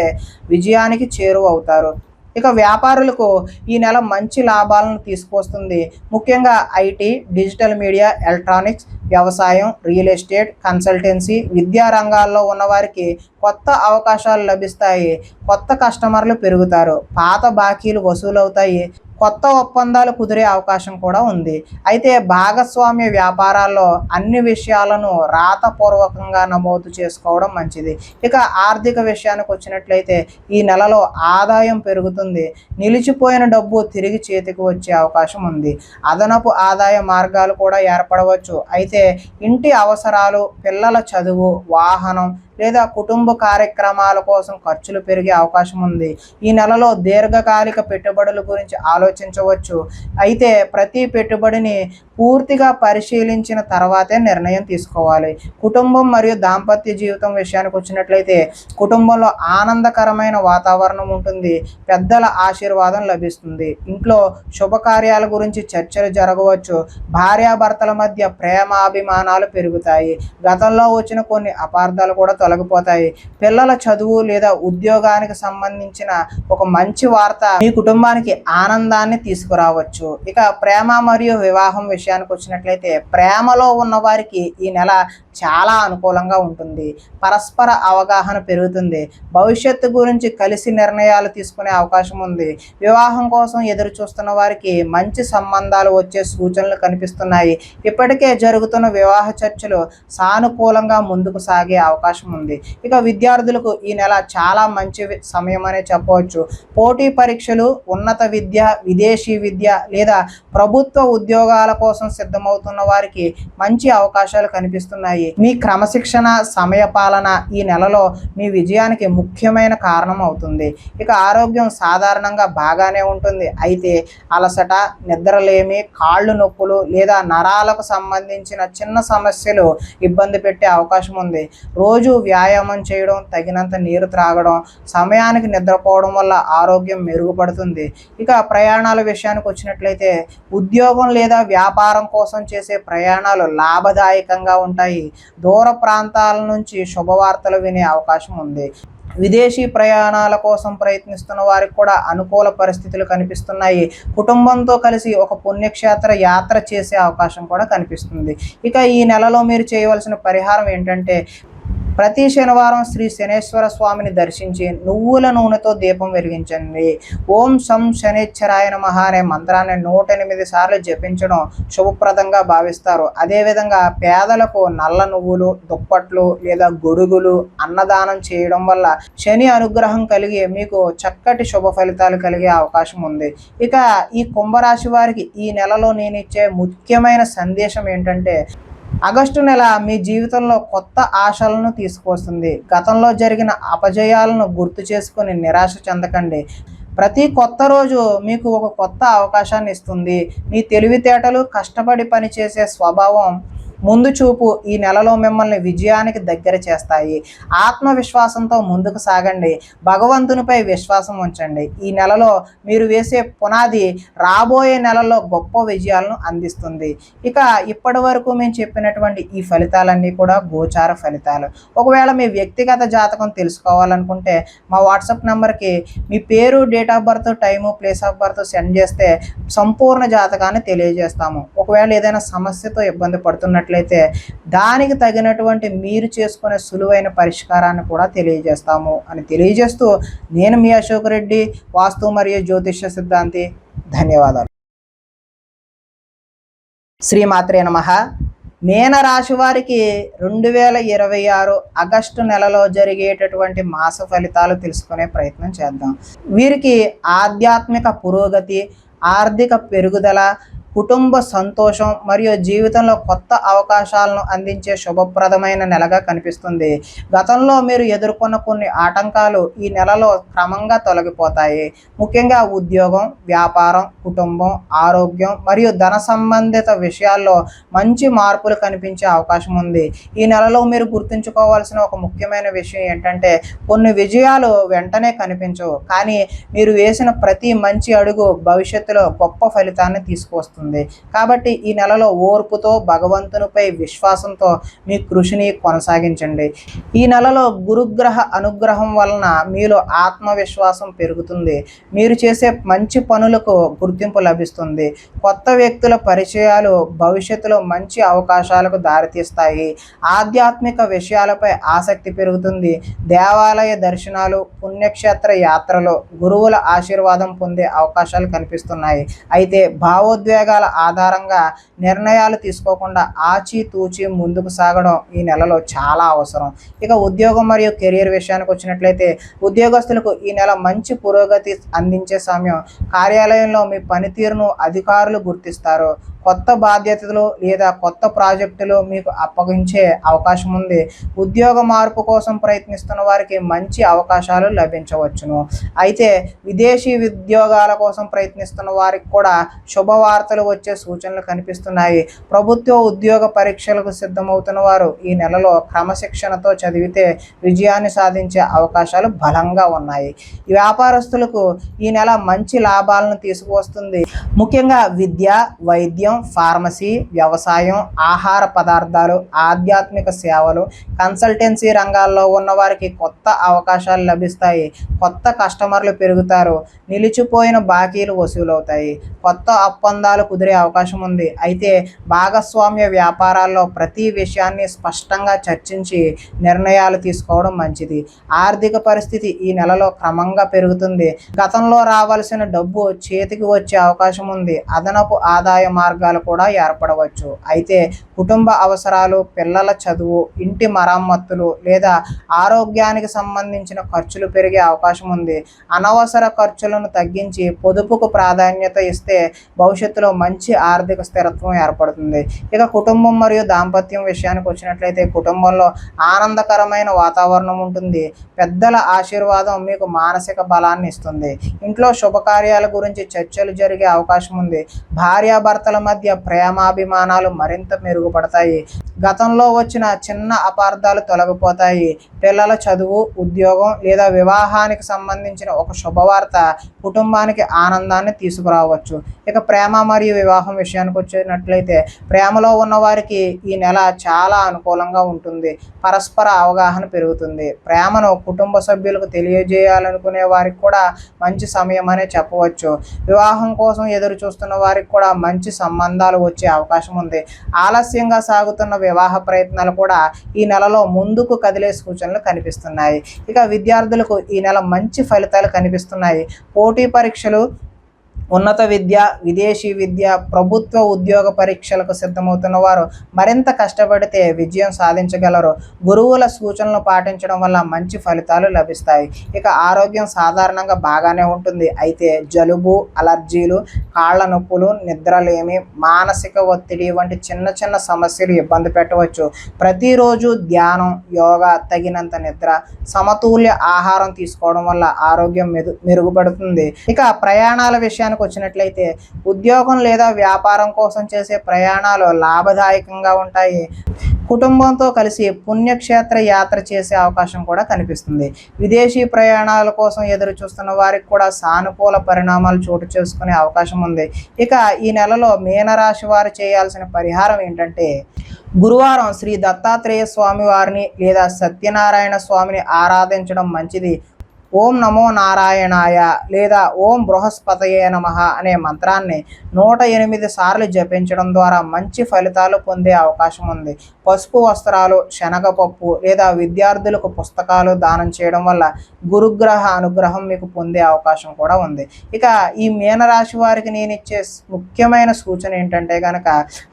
విజయానికి చేరువవుతారు. ఇక వ్యాపారులకు ఈ నెల మంచి లాభాలను తీసుకొస్తుంది. ముఖ్యంగా ఐటీ, డిజిటల్ మీడియా, ఎలక్ట్రానిక్స్, వ్యవసాయం, రియల్ ఎస్టేట్, కన్సల్టెన్సీ, విద్యా రంగాల్లో ఉన్నవారికి కొత్త అవకాశాలు లభిస్తాయి. కొత్త కస్టమర్లు పెరుగుతారు. పాత బాకీలు వసూలవుతాయి. కొత్త ఒప్పందాలు కుదిరే అవకాశం కూడా ఉంది. అయితే భాగస్వామ్య వ్యాపారాల్లో అన్ని విషయాలను రాతపూర్వకంగా నమోదు చేసుకోవడం మంచిది. ఇక ఆర్థిక విషయానికి వచ్చినట్లయితే ఈ నెలలో ఆదాయం పెరుగుతుంది. నిలిచిపోయిన డబ్బు తిరిగి చేతికి వచ్చే అవకాశం ఉంది. అదనపు ఆదాయ మార్గాలు కూడా ఏర్పడవచ్చు. అయితే ఇంటి అవసరాలు, పిల్లల చదువు, వాహనం లేదా కుటుంబ కార్యక్రమాల కోసం ఖర్చులు పెరిగే అవకాశం ఉంది. ఈ నెలలో దీర్ఘకాలిక పెట్టుబడుల గురించి ఆలోచించవచ్చు. అయితే ప్రతి పెట్టుబడిని పూర్తిగా పరిశీలించిన తర్వాతే నిర్ణయం తీసుకోవాలి. కుటుంబం మరియు దాంపత్య జీవితం విషయానికి వచ్చినట్లయితే కుటుంబంలో ఆనందకరమైన వాతావరణం ఉంటుంది. పెద్దల ఆశీర్వాదం లభిస్తుంది. ఇంట్లో శుభకార్యాల గురించి చర్చలు జరగవచ్చు. భార్యాభర్తల మధ్య ప్రేమాభిమానాలు పెరుగుతాయి. గతంలో వచ్చిన కొన్ని అపార్థాలు కూడా తొలగిపోతాయి. పిల్లల చదువు లేదా ఉద్యోగానికి సంబంధించిన ఒక మంచి వార్త మీ కుటుంబానికి ఆనందాన్ని తీసుకురావచ్చు. ఇక ప్రేమ మరియు వివాహం విషయానికి వచ్చినట్లయితే ప్రేమలో ఉన్న వారికి ఈ నెల చాలా అనుకూలంగా ఉంటుంది. పరస్పర అవగాహన పెరుగుతుంది. భవిష్యత్తు గురించి కలిసి నిర్ణయాలు తీసుకునే అవకాశం ఉంది. వివాహం కోసం ఎదురు చూస్తున్న వారికి మంచి సంబంధాలు వచ్చే సూచనలు కనిపిస్తున్నాయి. ఇప్పటికే జరుగుతున్న వివాహ చర్చలు సానుకూలంగా ముందుకు సాగే అవకాశం ఉంది. ఉంది. ఇక విద్యార్థులకు ఈ నెల చాలా మంచి సమయం అనే చెప్పవచ్చు. పోటీ పరీక్షలు, ఉన్నత విద్య, విదేశీ విద్య లేదా ప్రభుత్వ ఉద్యోగాల కోసం సిద్ధమవుతున్న వారికి మంచి అవకాశాలు కనిపిస్తున్నాయి. మీ క్రమశిక్షణ, సమయపాలన ఈ నెలలో మీ విజయానికి ముఖ్యమైన కారణం అవుతుంది. ఇక ఆరోగ్యం సాధారణంగా బాగానే ఉంటుంది. అయితే అలసట, నిద్రలేమి, కాళ్ళు నొప్పులు లేదా నరాలకు సంబంధించిన చిన్న సమస్యలు ఇబ్బంది పెట్టే అవకాశం ఉంది. రోజు వ్యాయామం చేయడం, తగినంత నీరు త్రాగడం, సమయానికి నిద్రపోవడం వల్ల ఆరోగ్యం మెరుగుపడుతుంది. ఇక ప్రయాణాల విషయానికి వచ్చినట్లయితే ఉద్యోగం లేదా వ్యాపారం కోసం చేసే ప్రయాణాలు లాభదాయకంగా ఉంటాయి. దూర ప్రాంతాల నుంచి శుభవార్తలు వినే అవకాశం ఉంది. విదేశీ ప్రయాణాల కోసం ప్రయత్నిస్తున్న వారికి కూడా అనుకూల పరిస్థితులు కనిపిస్తున్నాయి. కుటుంబంతో కలిసి ఒక పుణ్యక్షేత్ర యాత్ర చేసే అవకాశం కూడా కనిపిస్తుంది. ఇక ఈ నెలలో మీరు చేయవలసిన పరిహారం ఏంటంటే, ప్రతి శనివారం శ్రీ శనేశ్వర స్వామిని దర్శించి నువ్వుల నూనెతో దీపం వెలిగించండి. ఓం శం శనేశ్వరాయ నమః అనే మంత్రాన్ని 108 సార్లు జపించడం శుభప్రదంగా భావిస్తారు. అదేవిధంగా పేదలకు నల్ల నువ్వులు, దుప్పట్లు లేదా గొడుగులు అన్నదానం చేయడం వల్ల శని అనుగ్రహం కలిగి మీకు చక్కటి శుభ ఫలితాలు కలిగే అవకాశం ఉంది. ఇక ఈ కుంభరాశి వారికి ఈ నెలలో నేను ఇచ్చే ముఖ్యమైన సందేశం ఏంటంటే, ఆగస్టు నెల మీ జీవితంలో కొత్త ఆశలను తీసుకొస్తుంది. గతంలో జరిగిన అపజయాలను గుర్తు చేసుకొని నిరాశ చెందకండి. ప్రతి కొత్త రోజు మీకు ఒక కొత్త అవకాశాన్ని ఇస్తుంది. మీ తెలివితేటలు, కష్టపడి పనిచేసే స్వభావం, ముందు చూపు ఈ నెలలో మిమ్మల్ని విజయానికి దగ్గర చేస్తాయి. ఆత్మవిశ్వాసంతో ముందుకు సాగండి. భగవంతునిపై విశ్వాసం ఉంచండి. ఈ నెలలో మీరు వేసే పునాది రాబోయే నెలలో గొప్ప విజయాలను అందిస్తుంది. ఇక ఇప్పటి వరకు మేము చెప్పినటువంటి ఈ ఫలితాలన్నీ కూడా గోచార ఫలితాలు. ఒకవేళ మీ వ్యక్తిగత జాతకం తెలుసుకోవాలనుకుంటే మా వాట్సాప్ నెంబర్కి మీ పేరు, date of birth, time, place of birth send చేస్తే సంపూర్ణ జాతకాన్ని తెలియజేస్తాము. ఒకవేళ ఏదైనా సమస్యతో ఇబ్బంది పడుతున్నట్లయితే దానికి తగినటువంటి మీరు చేసుకునే సులువైన పరిష్కారాన్ని కూడా తెలియజేస్తాము అని తెలియజేస్తూ, నేను మీ అశోక్ రెడ్డి, వాస్తు మరియు జ్యోతిష్య సిద్ధాంతి. ధన్యవాదాలు. శ్రీమాత్రే నమః. మీనరాశి వారికి 2026 ఆగస్టు నెలలో జరిగేటటువంటి మాస ఫలితాలు తెలుసుకునే ప్రయత్నం చేద్దాం. వీరికి ఆధ్యాత్మిక పురోగతి, ఆర్థిక పెరుగుదల, కుటుంబ సంతోషం మరియు జీవితంలో కొత్త అవకాశాలను అందించే శుభప్రదమైన నెలగా కనిపిస్తుంది. గతంలో మీరు ఎదుర్కొన్న కొన్ని ఆటంకాలు ఈ నెలలో క్రమంగా తొలగిపోతాయి. ముఖ్యంగా ఉద్యోగం, వ్యాపారం, కుటుంబం, ఆరోగ్యం మరియు ధన సంబంధిత విషయాల్లో మంచి మార్పులు కనిపించే అవకాశం ఉంది. ఈ నెలలో మీరు గుర్తుంచుకోవాల్సిన ఒక ముఖ్యమైన విషయం ఏంటంటే, కొన్ని విజయాలు వెంటనే కనిపించవు, కానీ మీరు వేసిన ప్రతి మంచి అడుగు భవిష్యత్తులో గొప్ప ఫలితాన్ని తీసుకొస్తుంది. కాబట్టి ఈ నెలలో ఓర్పుతో, భగవంతునిపై విశ్వాసంతో మీ కృషిని కొనసాగించండి. ఈ నెలలో గురుగ్రహ అనుగ్రహం వలన మీలో ఆత్మవిశ్వాసం పెరుగుతుంది. మీరు చేసే మంచి పనులకు గుర్తింపు లభిస్తుంది. కొత్త వ్యక్తుల పరిచయాలు భవిష్యత్తులో మంచి అవకాశాలకు దారితీస్తాయి. ఆధ్యాత్మిక విషయాలపై ఆసక్తి పెరుగుతుంది. దేవాలయ దర్శనాలు, పుణ్యక్షేత్ర యాత్రలు, గురువుల ఆశీర్వాదం పొందే అవకాశాలు కనిపిస్తున్నాయి. అయితే భావోద్వేగాల ఆధారంగా నిర్ణయాలు తీసుకోకుండా ఆచితూచి ముందుకు సాగడం ఈ నెలలో చాలా అవసరం. ఇక ఉద్యోగం మరియు కెరీర్ విషయానికి వచ్చినట్లయితే ఉద్యోగస్తులకు ఈ నెల మంచి పురోగతి అందించే సమయం. కార్యాలయంలో మీ పనితీరును అధికారులు గుర్తిస్తారు. కొత్త బాధ్యతలు లేదా కొత్త ప్రాజెక్టులు మీకు అప్పగించే అవకాశం ఉంది. ఉద్యోగ మార్పు కోసం ప్రయత్నిస్తున్న వారికి మంచి అవకాశాలు లభించవచ్చును. అయితే విదేశీ ఉద్యోగాల కోసం ప్రయత్నిస్తున్న వారికి కూడా శుభవార్తలు వచ్చే సూచనలు కనిపిస్తున్నాయి. ప్రభుత్వ ఉద్యోగ పరీక్షలకు సిద్ధమవుతున్న వారు ఈ నెలలో క్రమశిక్షణతో చదివితే విజయాన్ని సాధించే అవకాశాలు బలంగా ఉన్నాయి. వ్యాపారస్తులకు ఈ నెల మంచి లాభాలను తీసుకువస్తుంది. ముఖ్యంగా విద్య, వైద్యం, ఫార్మసీ, వ్యవసాయం, ఆహార పదార్థాలు, ఆధ్యాత్మిక సేవలు, కన్సల్టెన్సీ రంగాల్లో ఉన్న వారికి కొత్త అవకాశాలు లభిస్తాయి. కొత్త కస్టమర్లు పెరుగుతారు. నిలిచిపోయిన బాకీలు వసూలవుతాయి. కొత్త ఒప్పందాలు కుదిరే అవకాశం ఉంది. అయితే భాగస్వామ్య వ్యాపారాల్లో ప్రతి విషయాన్ని స్పష్టంగా చర్చించి నిర్ణయాలు తీసుకోవడం మంచిది. ఆర్థిక పరిస్థితి ఈ నెలలో క్రమంగా పెరుగుతుంది. గతంలో రావాల్సిన డబ్బు చేతికి వచ్చే అవకాశం ఉంది. అదనపు ఆదాయ మార్గాలు కూడా ఏర్పడవచ్చు. అయితే కుటుంబ అవసరాలు, పిల్లల చదువు, ఇంటి మరమ్మతులు లేదా ఆరోగ్యానికి సంబంధించిన ఖర్చులు పెరిగే అవకాశం ఉంది. అనవసర ఖర్చులను తగ్గించి పొదుపుకు ప్రాధాన్యత ఇస్తే భవిష్యత్తులో మంచి ఆర్థిక స్థిరత్వం ఏర్పడుతుంది. ఇక కుటుంబం మరియు దాంపత్యం విషయానికి వచ్చినట్లయితే కుటుంబంలో ఆనందకరమైన వాతావరణం ఉంటుంది. పెద్దల ఆశీర్వాదం మీకు మానసిక బలాన్ని ఇస్తుంది. ఇంట్లో శుభకార్యాల గురించి చర్చలు జరిగే అవకాశం ఉంది. భార్యాభర్తల మధ్య ప్రేమాభిమానాలు మరింత మెరుగుపడతాయి. గతంలో వచ్చిన చిన్న అపార్థాలు తొలగిపోతాయి. పిల్లల చదువు, ఉద్యోగం లేదా వివాహానికి సంబంధించిన ఒక శుభవార్త కుటుంబానికి ఆనందాన్ని తీసుకురావచ్చు. ఇక ప్రేమ మరియు వివాహం విషయానికి వచ్చినట్లయితే ప్రేమలో ఉన్న వారికి ఈ నెల చాలా అనుకూలంగా ఉంటుంది. పరస్పర అవగాహన పెరుగుతుంది. ప్రేమను కుటుంబ సభ్యులకు తెలియజేయాలనుకునే వారికి కూడా మంచి సమయం అనే చెప్పవచ్చు. వివాహం కోసం ఎదురు చూస్తున్న వారికి కూడా మంచి సంబంధాలు వచ్చే అవకాశం ఉంది. ఆలస్యంగా సాగుతున్న వివాహ ప్రయత్నాలు కూడా ఈ నెలలో ముందుకు కదిలే సూచనలు కనిపిస్తున్నాయి. ఇక విద్యార్థులకు ఈ నెల మంచి ఫలితాలు కనిపిస్తున్నాయి. పోటీ పరీక్షలు, ఉన్నత విద్య, విదేశీ విద్య, ప్రభుత్వ ఉద్యోగ పరీక్షలకు సిద్ధమవుతున్న వారు మరింత కష్టపడితే విజయం సాధించగలరు. గురువుల సూచనలు పాటించడం వల్ల మంచి ఫలితాలు లభిస్తాయి. ఇక ఆరోగ్యం సాధారణంగా బాగానే ఉంటుంది. అయితే జలుబు, అలర్జీలు, కాళ్ళ నొప్పులు, నిద్రలేమి, మానసిక ఒత్తిడి వంటి చిన్న చిన్న సమస్యలు ఇబ్బంది పెట్టవచ్చు. ప్రతిరోజు ధ్యానం, యోగా, తగినంత నిద్ర, సమతుల్య ఆహారం తీసుకోవడం వల్ల ఆరోగ్యం మెరుగుపడుతుంది. ఇక ప్రయాణాల విషయానికి వచ్చినట్లయితే ఉద్యోగం లేదా వ్యాపారం కోసం చేసే ప్రయాణాలు లాభదాయకంగా ఉంటాయి. కుటుంబంతో కలిసి పుణ్యక్షేత్ర యాత్ర చేసే అవకాశం కూడా కనిపిస్తుంది. విదేశీ ప్రయాణాల కోసం ఎదురు చూస్తున్న వారికి కూడా సానుకూల పరిణామాలు చోటు చేసుకునే అవకాశం ఉంది. ఇక ఈ నెలలో మీనరాశి వారు చేయాల్సిన పరిహారం ఏంటంటే గురువారం శ్రీ దత్తాత్రేయ స్వామి వారిని లేదా సత్యనారాయణ స్వామిని ఆరాధించడం మంచిది. ఓం నమో నారాయణాయ లేదా ఓం బృహస్పతయే నమః అనే మంత్రాన్ని 108 సార్లు జపించడం ద్వారా మంచి ఫలితాలు పొందే అవకాశం ఉంది. పసుపు వస్త్రాలు, శనగపప్పు లేదా విద్యార్థులకు పుస్తకాలు దానం చేయడం వల్ల గురుగ్రహ అనుగ్రహం మీకు పొందే అవకాశం కూడా ఉంది. ఇక ఈ మీనరాశి వారికి నేను ఇచ్చే ముఖ్యమైన సూచన ఏంటంటే కనుక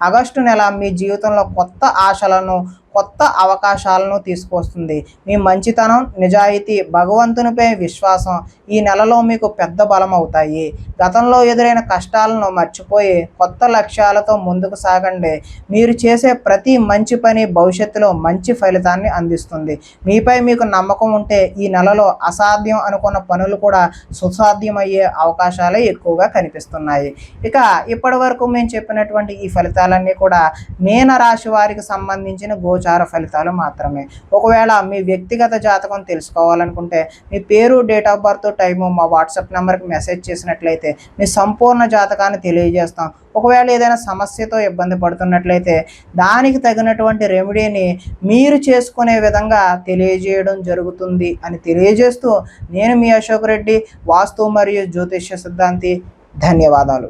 ఆగస్టు నెల మీ జీవితంలో కొత్త ఆశలను, కొత్త అవకాశాలను తీసుకొస్తుంది. మీ మంచితనం, నిజాయితీ, భగవంతునిపై విశ్వాసం ఈ నెలలో మీకు పెద్ద బలం అవుతాయి. గతంలో ఎదురైన కష్టాలను మర్చిపోయి కొత్త లక్ష్యాలతో ముందుకు సాగండి. మీరు చేసే ప్రతి మంచి పని భవిష్యత్తులో మంచి ఫలితాన్ని అందిస్తుంది. మీపై మీకు నమ్మకం ఉంటే ఈ నెలలో అసాధ్యం అనుకున్న పనులు కూడా సుసాధ్యమయ్యే అవకాశాలే ఎక్కువగా కనిపిస్తున్నాయి. ఇక ఇప్పటి వరకు మేము చెప్పినటువంటి ఈ ఫలితాలన్నీ కూడా మీన రాశి వారికి సంబంధించిన గోచార ఫలితాలు మాత్రమే. ఒకవేళ మీ వ్యక్తిగత జాతకం తెలుసుకోవాలనుకుంటే మీ పేరు, డేట్ ఆఫ్ బర్త్, టైము మా వాట్సాప్ నెంబర్కి మెసేజ్ చేసినట్లయితే మీ సంపూర్ణ జాతకాన్ని తెలియజేస్తాం. ఒకవేళ ఏదైనా సమస్యతో ఇబ్బంది పడుతున్నట్లయితే దానికి తగినటువంటి రెమెడీని మీరు చేసుకునే విధంగా తెలియజేయడం జరుగుతుంది అని తెలియజేస్తూ నేను మీ అశోక్ రెడ్డి, వాస్తు మరియు జ్యోతిష్య సిద్ధాంతి. ధన్యవాదాలు.